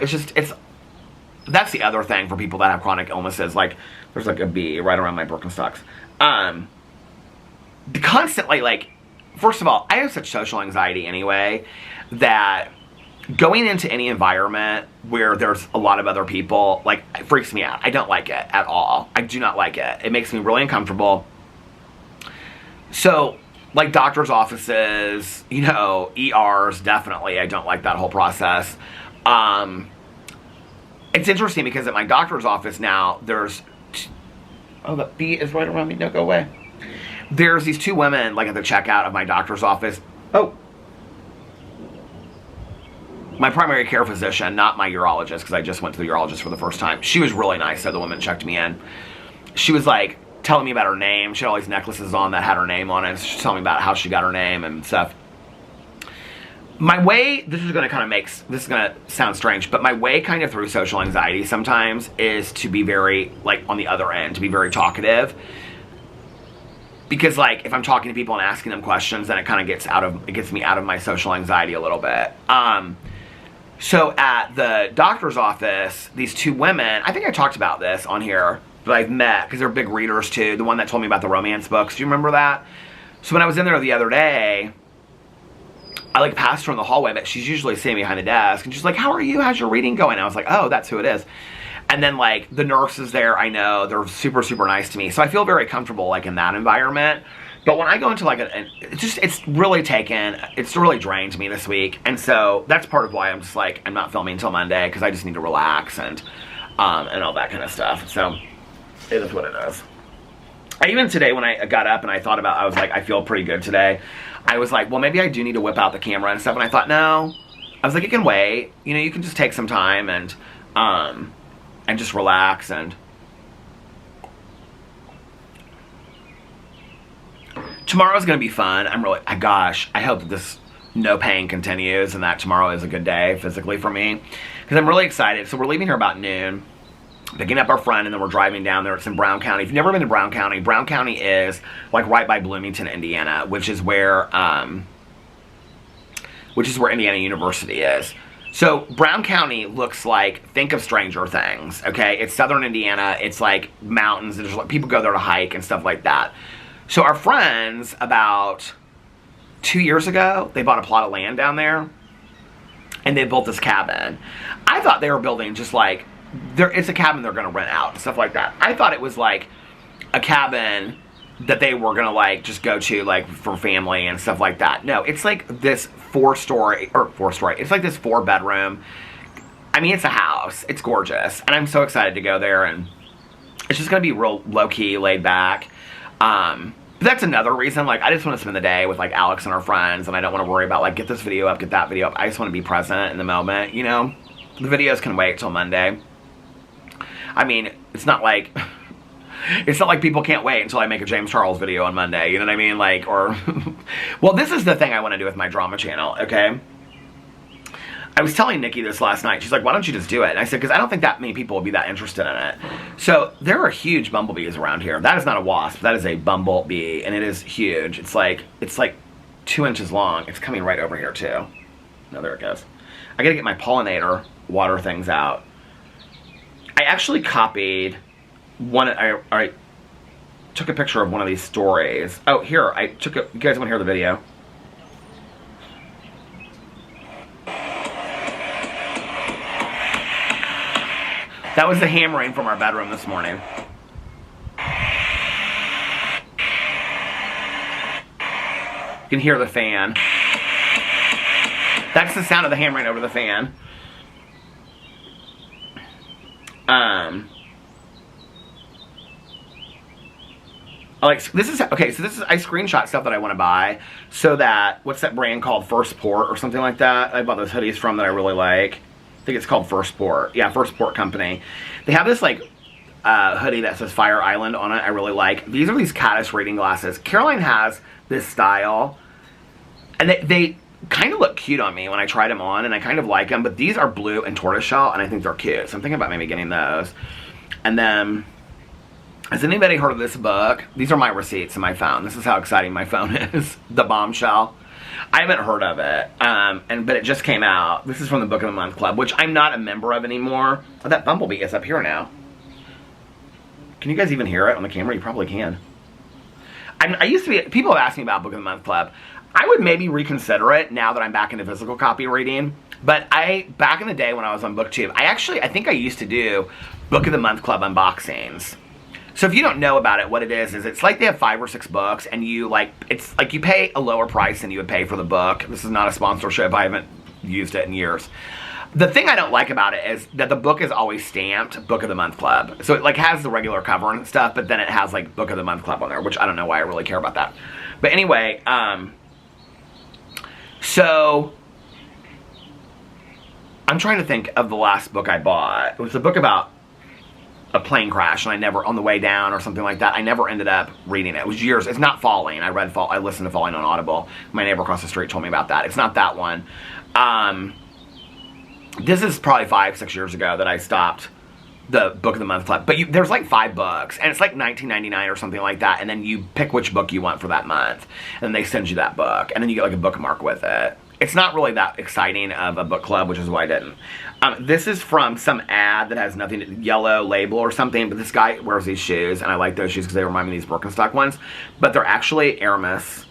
that's the other thing for people that have chronic illnesses. Like, there's like a bee right around my Birkenstocks. Constantly, like, first of all, I have such social anxiety anyway that going into any environment where there's a lot of other people, like, it freaks me out. I don't like it at all. I do not like it. It makes me really uncomfortable. So, like, doctor's offices, you know, ERs, definitely. I don't like that whole process. It's interesting because at my doctor's office now, there's... Oh, the bee is right around me. No, go away. There's these two women, like, at the checkout of my doctor's office. Oh. My primary care physician, not my urologist, because I just went to the urologist for the first time. She was really nice, so the woman checked me in. She was, like, telling me about her name. She had all these necklaces on that had her name on it. She was telling me about how she got her name and stuff. My way, this is going to sound strange, but my way kind of through social anxiety sometimes is to be very, like, on the other end, to be very talkative. Because, like, if I'm talking to people and asking them questions, then it kind of gets me out of my social anxiety a little bit. So at the doctor's office, these two women, I think I talked about this on here, that I've met, because they're big readers too, the one that told me about the romance books. Do you remember that? So when I was in there the other day, I, like, passed her in the hallway, but she's usually sitting behind the desk, and she's like, how are you? How's your reading going? And I was like, oh, that's who it is. And then, like, the nurses there, I know, they're super, super nice to me. So I feel very comfortable, like, in that environment. But when I go into, like, it's really drained me this week. And so that's part of why I'm just, like, I'm not filming until Monday, because I just need to relax and all that kind of stuff. So it is what it is. Even today when I got up and I thought about, I was like, I feel pretty good today. I was like, well, maybe I do need to whip out the camera and stuff. And I thought, no. I was like, it can wait. You know, you can just take some time and just relax. And tomorrow's going to be fun. Gosh, I hope that this no pain continues and that tomorrow is a good day physically for me. Because I'm really excited. So we're leaving here about noon, picking up our friend, and then we're driving down there. It's in Brown County. If you've never been to Brown County is, like, right by Bloomington, Indiana, which is where Indiana University is. So Brown County looks like, think of Stranger Things, okay? It's southern Indiana. It's, like, mountains. There's, like, people go there to hike and stuff like that. So our friends, about 2 years ago, they bought a plot of land down there, and they built this cabin. I thought they were building just, like, it's a cabin they're going to rent out and stuff like that. I thought it was, like, a cabin that they were going to, like, just go to, like, for family and stuff like that. No, it's, like, this four-story, it's, like, this 4-bedroom. I mean, it's a house. It's gorgeous. And I'm so excited to go there, and it's just going to be real low-key, laid back. But that's another reason, like, I just want to spend the day with, like, Alex and our friends, and I don't want to worry about, like, get this video up, get that video up. I just want to be present in the moment, you know? The videos can wait till Monday. I mean, it's not like people can't wait until I make a James Charles video on Monday, you know what I mean? Like, or, well, this is the thing I want to do with my drama channel, okay? I was telling Nikki this last night. She's like, why don't you just do it? And I said, because I don't think that many people will be that interested in it. So, there are huge bumblebees around here. That is not a wasp. That is a bumblebee, and it is huge. It's like 2 inches long. It's coming right over here, too. No, there it goes. I gotta get my pollinator water things out. I actually copied I took a picture of one of these stories. Oh, here, you guys want to hear the video? That was the hammering from our bedroom this morning. You can hear the fan. That's the sound of the hammering over the fan. I screenshot stuff that I want to buy so that, what's that brand called? First Port or something like that? I bought those hoodies from that I really like. I think it's called First Port. Yeah, First Port Company. They have this, like, hoodie that says Fire Island on it. I really like. These are these caddis reading glasses. Caroline has this style, and they kind of look cute on me when I tried them on, and I kind of like them, but these are blue and tortoiseshell, and I think they're cute, so I'm thinking about maybe getting those. And then, has anybody heard of this book? These are my receipts in my phone. This is how exciting my phone is. The Bombshell. I haven't heard of it, but it just came out. This is from the Book of the Month Club, which I'm not a member of anymore. Oh, that bumblebee is up here now. Can you guys even hear it on the camera? You probably can. I used to be, people have asked me about Book of the Month Club. I would maybe reconsider it now that I'm back into physical copy reading. But back in the day when I was on BookTube, I think I used to do Book of the Month Club unboxings. So if you don't know about it, what it is it's like they have 5 or 6 books, and it's like you pay a lower price than you would pay for the book. This is not a sponsorship. I haven't used it in years. The thing I don't like about it is that the book is always stamped Book of the Month Club. So it like has the regular cover and stuff, but then it has like Book of the Month Club on there, which I don't know why I really care about that. But anyway, so I'm trying to think of the last book I bought. It was a book about a plane crash, and I never, on the way down or something like that, I never ended up reading it. It was years. It's not Falling. I listened to Falling on Audible. My neighbor across the street told me about that. It's not that one. This is probably 5-6 years ago that I stopped the Book of the Month Club. But there's like 5 books, and it's like $19.99 or something like that, and then you pick which book you want for that month, and then they send you that book, and then you get like a bookmark with it. It's not really that exciting of a book club, which is why I didn't. This is from some ad that has nothing, yellow label or something, but this guy wears these shoes, and I like those shoes because they remind me of these Birkenstock ones, but they're actually Hermes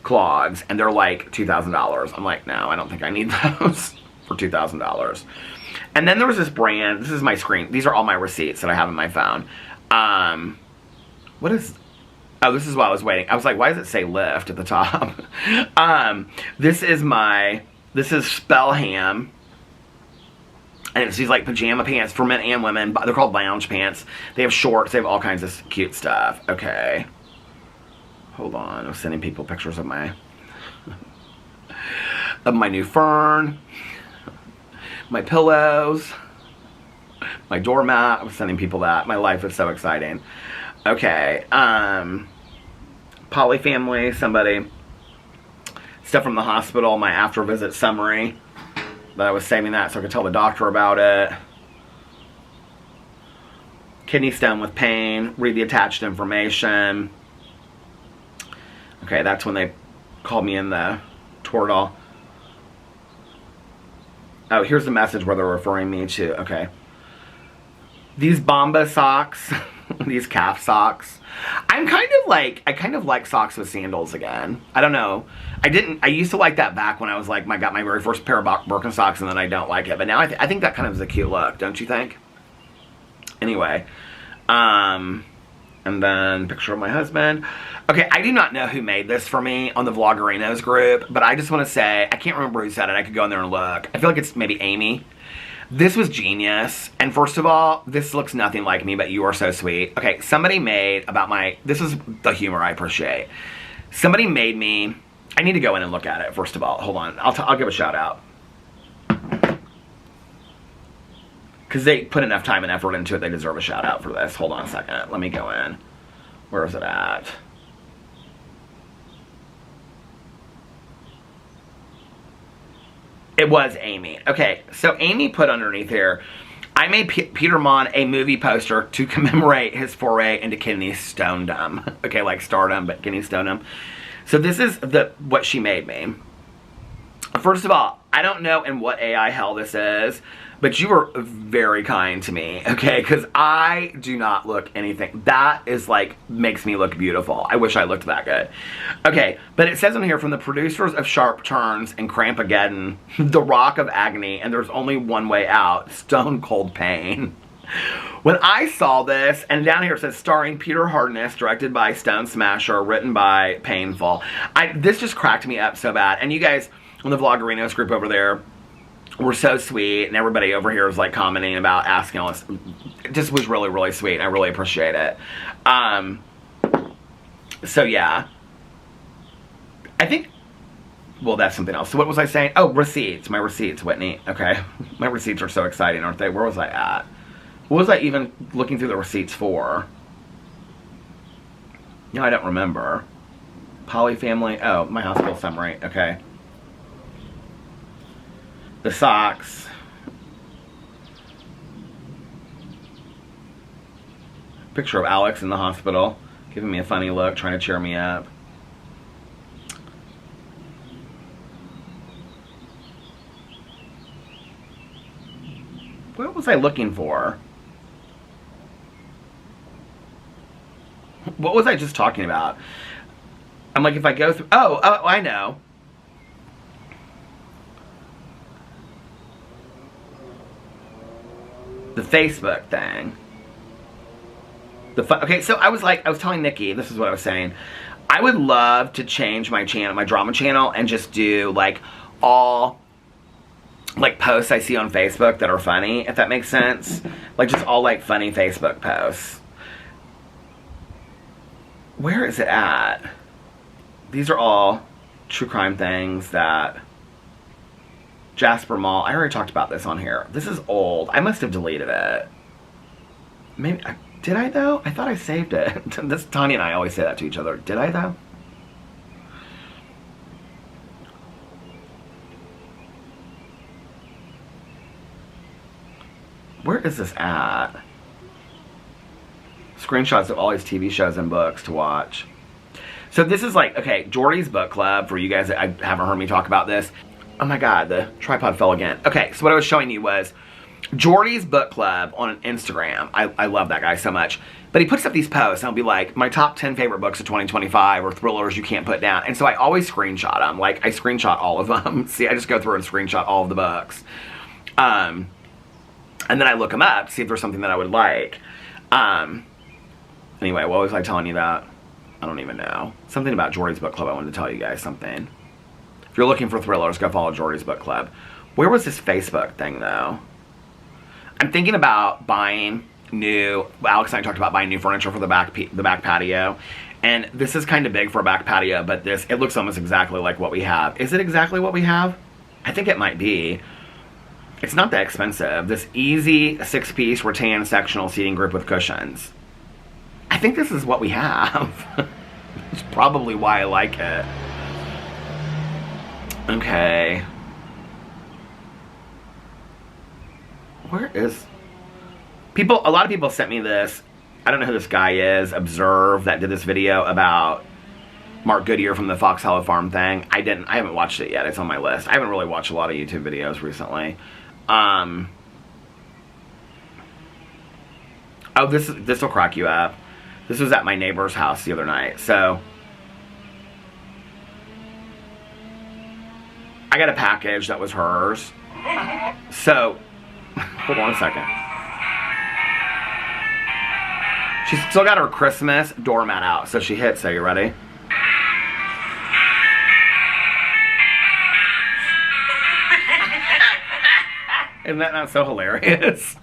clogs, and they're like $2,000. I'm like, no, I don't think I need those for $2,000. And then there was this brand, this is my screen, these are all my receipts that I have in my phone. What is... Oh, this is what I was waiting. I was like, why does it say lift at the top? This is Spellham. And it's these like pajama pants for men and women. They're called lounge pants. They have shorts. They have all kinds of cute stuff. Okay. Hold on. I was sending people pictures of my new fern. My pillows. My doormat. I was sending people that. My life is so exciting. Okay, Polyfamily, somebody, stuff from the hospital, my after visit summary, that I was saving that so I could tell the doctor about it. Kidney stone with pain, read the attached information. Okay, that's when they called me in the Toradol. Oh, here's the message where they're referring me to, okay. These Bomba socks. These calf socks. I kind of like socks with sandals again. I don't know. I used to like that back when I was like, got my very first pair of Birkenstocks, and then I don't like it. But now I think that kind of is a cute look, don't you think? Anyway. And then picture of my husband. Okay, I do not know who made this for me on the Vloggerinos group, but I just want to say, I can't remember who said it. I could go in there and look. I feel like it's maybe Amy. This was genius, and first of all, this looks nothing like me, but you are so sweet. Okay, somebody made this is the humor I appreciate. Somebody made me, I need to go in and look at it, first of all. Hold on, I'll give a shout out. Because they put enough time and effort into it, they deserve a shout out for this. Hold on a second, let me go in. Where is it at? It was Amy. Okay, so Amy put underneath here, I made Peter Monn a movie poster to commemorate his foray into kidney stonedom. Okay, like stardom, but kidney stonedom. So this is what she made me. First of all, I don't know in what AI hell this is, but you were very kind to me, okay? Because I do not look anything. That is like, makes me look beautiful. I wish I looked that good. Okay, but it says on here, from the producers of Sharp Turns and Crampageddon, The Rock of Agony, and There's Only One Way Out, Stone Cold Pain. When I saw this, and down here it says, starring Peter Hardness, directed by Stone Smasher, written by Painful. This just cracked me up so bad. And you guys on the Vloggerinos group over there were so sweet, and everybody over here was like commenting about asking all this. It just was really, really sweet, and I really appreciate it. So yeah. I think, well, that's something else. So what was I saying? Oh, receipts. My receipts, Whitney. Okay. My receipts are so exciting, aren't they? Where was I at? What was I even looking through the receipts for? No, I don't remember. Polyfamily. Oh, my hospital summary. Okay. The socks. Picture of Alex in the hospital, giving me a funny look, trying to cheer me up. What was I looking for? What was I just talking about? I'm like, if I go through, oh, I know. The Facebook thing. Okay, so I was telling Nikki, this is what I was saying. I would love to change my channel, my drama channel, and just do like all like posts I see on Facebook that are funny, if that makes sense. Like just all like funny Facebook posts. Where is it at? These are all true crime things that Jasper Mall. I already talked about this on here. This is old. I must have deleted it. Maybe, did I though? I thought I saved it. This, Tanya and I always say that to each other. Did I though? Where is this at? Screenshots of all these TV shows and books to watch. So this is like, okay, Jordy's book club, for you guys that haven't heard me talk about this. Oh my god, the tripod fell again. Okay, so what I was showing you was Jordy's book club on Instagram. I love that guy so much. But he puts up these posts and I'll be like, my top 10 favorite books of 2025 or thrillers you can't put down. And so I always screenshot them. Like, I screenshot all of them. See, I just go through and screenshot all of the books. And then I look them up to see if there's something that I would like. Anyway, what was I telling you that? I don't even know. Something about Jordy's book club. I wanted to tell you guys something. If you're looking for thrillers, go follow Jordy's book club. Where was this Facebook thing, though? I'm thinking about buying new... Alex and I talked about buying new furniture for the back patio. And this is kind of big for a back patio, but it looks almost exactly like what we have. Is it exactly what we have? I think it might be. It's not that expensive. This easy 6-piece rattan sectional seating group with cushions. I think this is what we have. It's probably why I like it. Okay. Where is... a lot of people sent me this. I don't know who this guy is, Observe, that did this video about Mark Goodyear from the Fox Hollow Farm thing. I haven't watched it yet. It's on my list. I haven't really watched a lot of YouTube videos recently. Oh, this will crack you up. This was at my neighbor's house the other night. So, I got a package that was hers. So, hold on a second. She's still got her Christmas doormat out. So she hits, so you ready? Isn't that not so hilarious?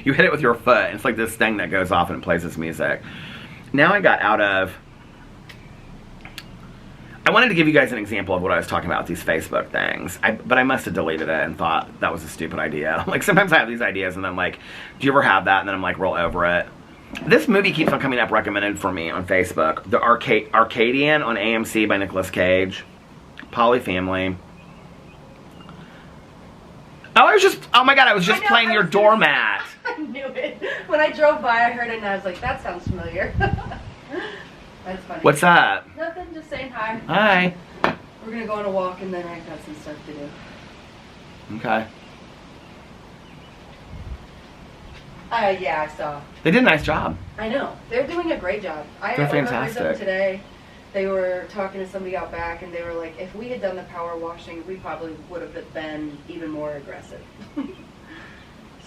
You hit it with your foot. And it's like this thing that goes off and it plays this music. Now I got out of... I wanted to give you guys an example of what I was talking about with these Facebook things. But I must have deleted it and thought that was a stupid idea. Like, sometimes I have these ideas and I'm like, do you ever have that? And then I'm like, roll over it. This movie keeps on coming up recommended for me on Facebook. The Arcadian on AMC by Nicolas Cage. Poly Family. Oh my god, I was just playing your doormat. I knew it. When I drove by, I heard it and I was like, that sounds familiar. That's funny. What's up? Nothing, just saying hi. Hi. We're gonna go on a walk and then I got some stuff to do. Okay. Yeah, I saw. They did a nice job. I know. They're doing a great job. They're fantastic. Them today. They were talking to somebody out back and they were like, if we had done the power washing, we probably would have been even more aggressive.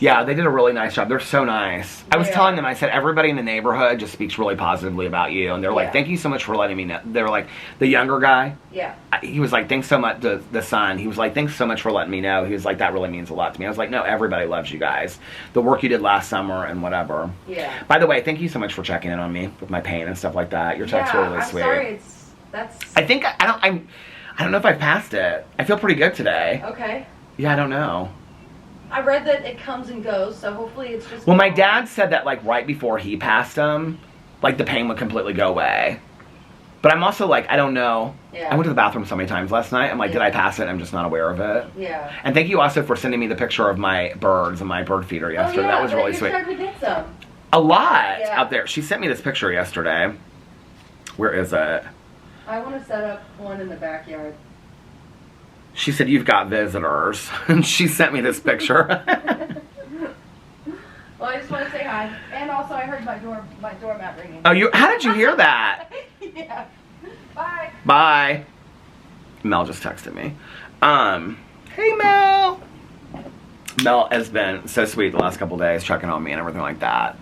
Yeah, they did a really nice job. They're so nice. I was telling them, I said, everybody in the neighborhood just speaks really positively about you. And they're like, thank you so much for letting me know. They were like, the younger guy. Yeah. He was like, thanks so much, the son. He was like, thanks so much for letting me know. He was like, that really means a lot to me. I was like, no, everybody loves you guys. The work you did last summer and whatever. Yeah. By the way, thank you so much for checking in on me with my pain and stuff like that. Your texts were really sweet. Sorry, that's... I think, I don't know if I've passed it. I feel pretty good today. Okay. Yeah, I don't know. I read that it comes and goes, so hopefully it's just... Well, my dad said that, like, right before he passed him, like, the pain would completely go away. But I'm also like, I don't know. Yeah. I went to the bathroom so many times last night. I'm like, did I pass it? I'm just not aware of it. Yeah. And thank you also for sending me the picture of my birds and my bird feeder yesterday. Oh, yeah, that was really sweet. You're starting to get some. A lot out there. She sent me this picture yesterday. Where is it? I want to set up one in the backyard. She said, you've got visitors. And she sent me this picture. Well, I just want to say hi. And also, I heard my doormat ringing. Oh, how did you hear that? Yeah. Bye. Bye. Mel just texted me. Hey Mel. Mel has been so sweet the last couple days, checking on me and everything like that.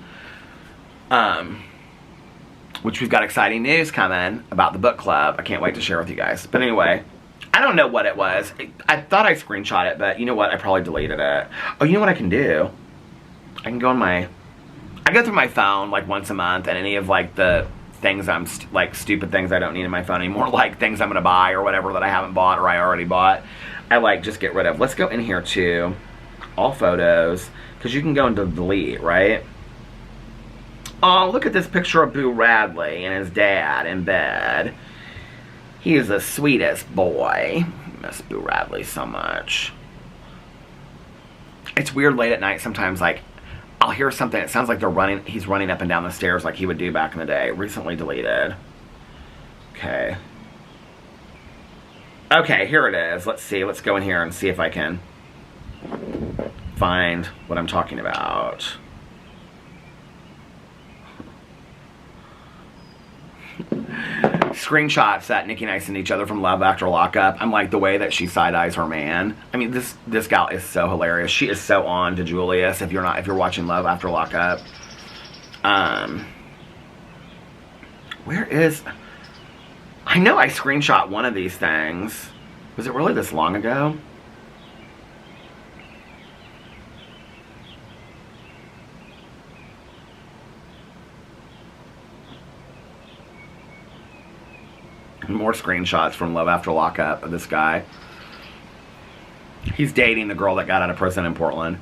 Which we've got exciting news coming about the book club. I can't wait to share with you guys. But anyway, I don't know what it was. I thought I screenshot it, but you know what? I probably deleted it. Oh, you know what I can do? I can go on I go through my phone like once a month, and any of like the things like stupid things I don't need in my phone anymore, like things I'm gonna buy or whatever that I haven't bought or I already bought, I like just get rid of. Let's go in here to all photos, because you can go into delete, right? Oh, look at this picture of Boo Radley and his dad in bed. He is the sweetest boy. I miss Boo Radley so much. It's weird late at night sometimes, like, I'll hear something, it sounds like he's running up and down the stairs like he would do back in the day. Recently deleted. Okay. Okay, here it is. Let's see. Let's go in here and see if I can find what I'm talking about. Screenshots that Nikki and I send each other from Love After Lockup. I'm like, the way that she side-eyes her man. I mean, this gal is so hilarious. She is so on to Julius. If you're watching Love After Lockup, where is? I know I screenshot one of these things. Was it really this long ago? More screenshots from Love After Lockup of this guy. He's dating the girl that got out of prison in Portland.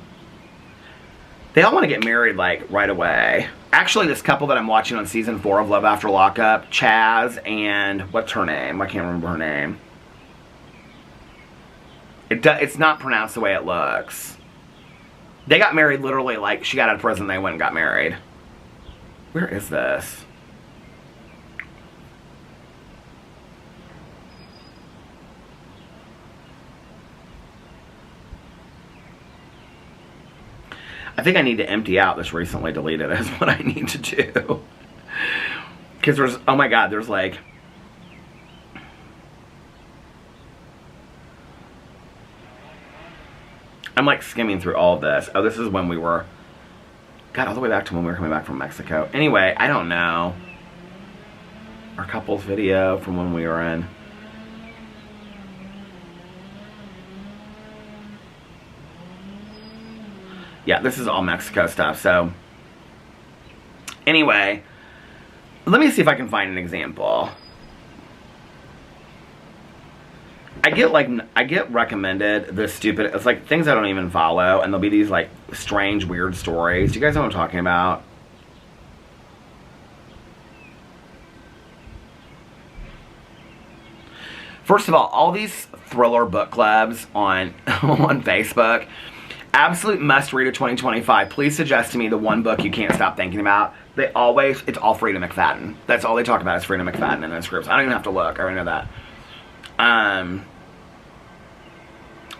They all want to get married, like, right away. Actually, this couple that I'm watching on season 4 of Love After Lockup, Chaz and, what's her name? I can't remember her name. It's not pronounced the way it looks. They got married literally, like, she got out of prison, they went and got married. Where is this? I think I need to empty out this recently deleted is what I need to do. Because there's, oh my god, there's like... I'm like skimming through all of this. Oh, this is when we were... God, all the way back to when we were coming back from Mexico. Anyway, I don't know. Our couples video from when we were in... Yeah, this is all Mexico stuff, so... Anyway, let me see if I can find an example. I get recommended this stupid... It's like things I don't even follow, and there'll be these, like, strange, weird stories. Do you guys know what I'm talking about? First of all these thriller book clubs on, on Facebook... Absolute must-read of 2025. Please suggest to me the one book you can't stop thinking about. It's all Frida McFadden. That's all they talk about is Frida McFadden in those groups. I don't even have to look. I already know that.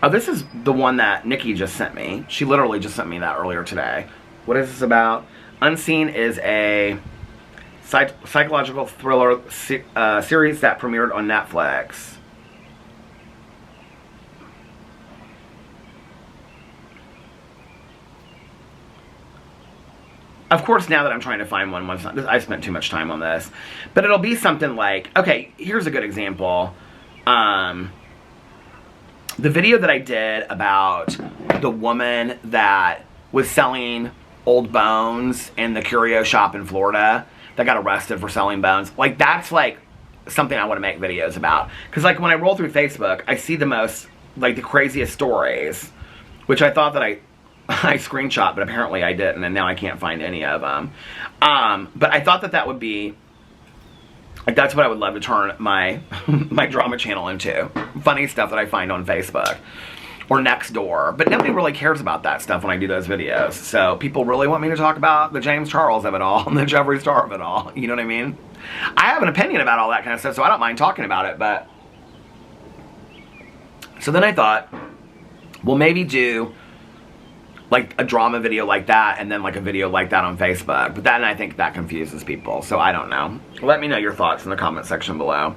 Oh, this is the one that Nikki just sent me. She literally just sent me that earlier today. What is this about? Unseen is a psychological thriller series that premiered on Netflix. Of course, now that I'm trying to find one, I spent too much time on this. But it'll be something like, okay, here's a good example. The video that I did about the woman that was selling old bones in the curio shop in Florida that got arrested for selling bones. Like, that's like something I want to make videos about. Because like when I roll through Facebook, I see the most, like the craziest stories. Which I thought that I screenshot, but apparently I didn't, and now I can't find any of them. But I thought that would be, like, that's what I would love to turn my my drama channel into. Funny stuff that I find on Facebook or Nextdoor. But nobody really cares about that stuff when I do those videos. So people really want me to talk about the James Charles of it all and the Jeffree Star of it all. You know what I mean? I have an opinion about all that kind of stuff, so I don't mind talking about it, but... So then I thought, well, maybe do like a drama video like that and then like a video like that on Facebook. But then I think that confuses people, so I don't know. Let me know your thoughts in the comment section below.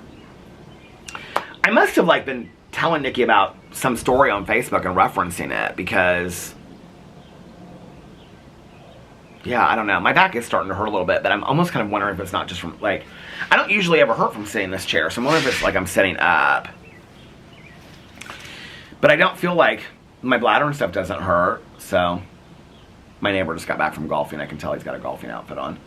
I must have like been telling Nikki about some story on Facebook and referencing it because, yeah, I don't know. My back is starting to hurt a little bit, but I'm almost kind of wondering if it's not just from, like, I don't usually ever hurt from sitting in this chair, so I'm wondering if it's like I'm sitting up. But I don't feel like my bladder and stuff doesn't hurt, so my neighbor just got back from golfing. I can tell he's got a golfing outfit on.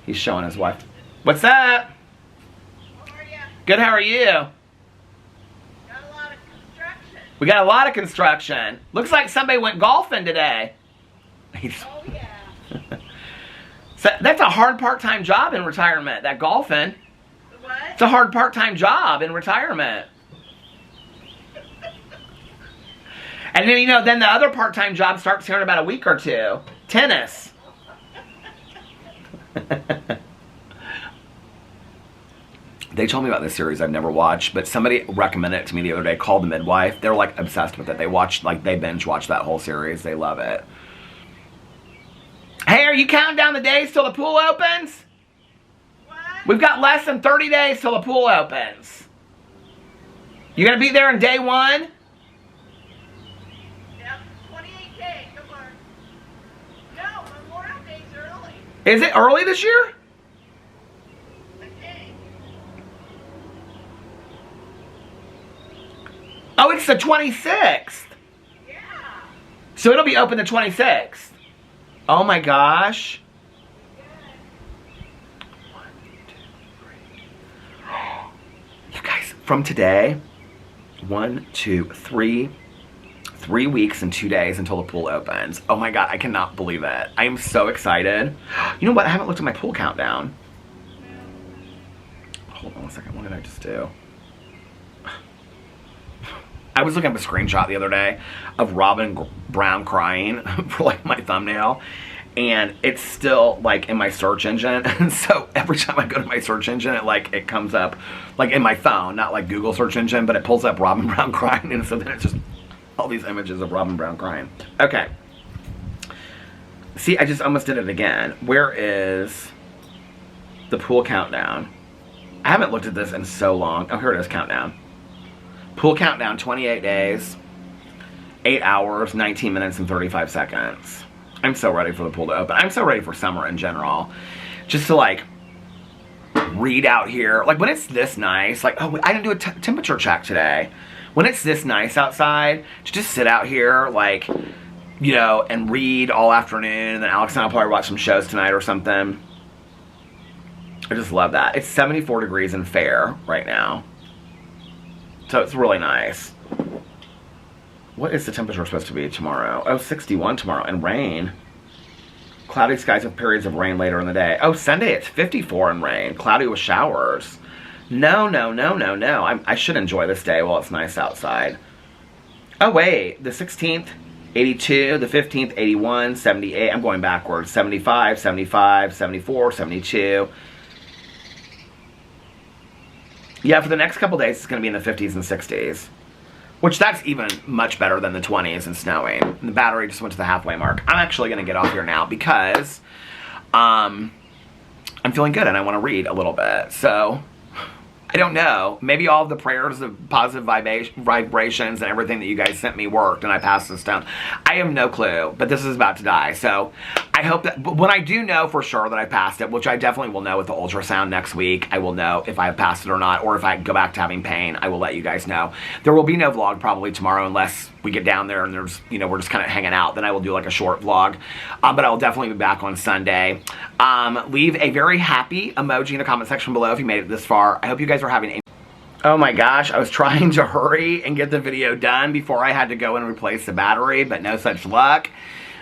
He's showing his wife. What's up? How are you? Good, how are you? Got a lot of construction. We got a lot of construction. Looks like somebody went golfing today. Oh, yeah. So that's a hard part-time job in retirement, that golfing. What? It's a hard part-time job in retirement. And then, you know, then the other part-time job starts here in about a week or two. Tennis. They told me about this series I've never watched, but somebody recommended it to me the other day called The Midwife. They're like obsessed with it. They watched, like, they binge watched that whole series. They love it. Hey, are you counting down the days till the pool opens? What? We've got less than 30 days till the pool opens. You gonna be there on day one? Yep, 28 days. Come on. No, Memorial Day's early. Is it early this year? I think. Oh, it's the 26th. Yeah. So it'll be open the 26th. Oh my gosh. 1, 2, 3. You guys, from today, 1, 2, 3 weeks and 2 days until the pool opens. Oh my God, I cannot believe it. I am so excited. You know what? I haven't looked at my pool countdown. Hold on a second. What did I just do? I was looking at a screenshot the other day of Robin Brown crying for like my thumbnail, and it's still like in my search engine. And so every time I go to my search engine, it comes up like in my phone, not like Google search engine, but it pulls up Robin Brown crying, and so then it's just all these images of Robin Brown crying. Okay. See, I just almost did it again. Where is the pool countdown? I haven't looked at this in so long. Oh, here it is, countdown. Pool countdown, 28 days, 8 hours, 19 minutes, and 35 seconds. I'm so ready for the pool to open. I'm so ready for summer in general. Just to, like, read out here. Like, when it's this nice, like, oh, I didn't do a temperature check today. When it's this nice outside, to just sit out here, like, you know, and read all afternoon, and then Alex and I'll probably watch some shows tonight or something. I just love that. It's 74 degrees and fair right now. So it's really nice. What is the temperature supposed to be tomorrow? Oh, 61 tomorrow. And rain. Cloudy skies with periods of rain later in the day. Oh, Sunday it's 54 and rain. Cloudy with showers. No. I should enjoy this day while it's nice outside. Oh, wait. The 16th, 82. The 15th, 81. 78. I'm going backwards. 75, 75, 74, 72. Yeah, for the next couple days, it's going to be in the 50s and 60s. Which, that's even much better than the 20s and snowing. And the battery just went to the halfway mark. I'm actually going to get off here now because I'm feeling good and I want to read a little bit. So, I don't know. Maybe all of the prayers of positive vibrations and everything that you guys sent me worked and I passed this down. I have no clue, but this is about to die. So I hope that when I do know for sure that I passed it, which I definitely will know with the ultrasound next week, I will know if I have passed it or not, or if I go back to having pain, I will let you guys know. There will be no vlog probably tomorrow unless we get down there and there's, you know, we're just kind of hanging out. Then I will do like a short vlog, but I will definitely be back on Sunday. Leave a very happy emoji in the comment section below if you made it this far. I hope you guys are having a... Oh my gosh, I was trying to hurry and get the video done before I had to go and replace the battery, but no such luck.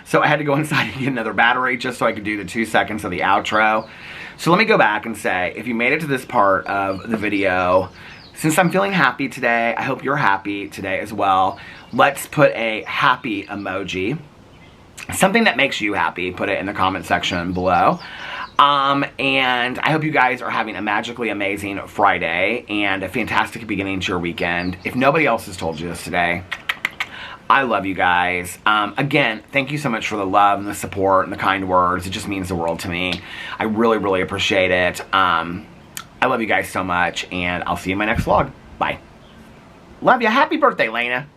So I had to go inside and get another battery just so I could do the 2 seconds of the outro. So let me go back and say, if you made it to this part of the video, since I'm feeling happy today, I hope you're happy today as well. Let's put a happy emoji. Something that makes you happy, put it in the comment section below. And I hope you guys are having a magically amazing Friday and a fantastic beginning to your weekend. If nobody else has told you this today, I love you guys. Again, thank you so much for the love and the support and the kind words. It just means the world to me. I really, really appreciate it. I love you guys so much, and I'll see you in my next vlog. Bye. Love you. Happy birthday, Lena.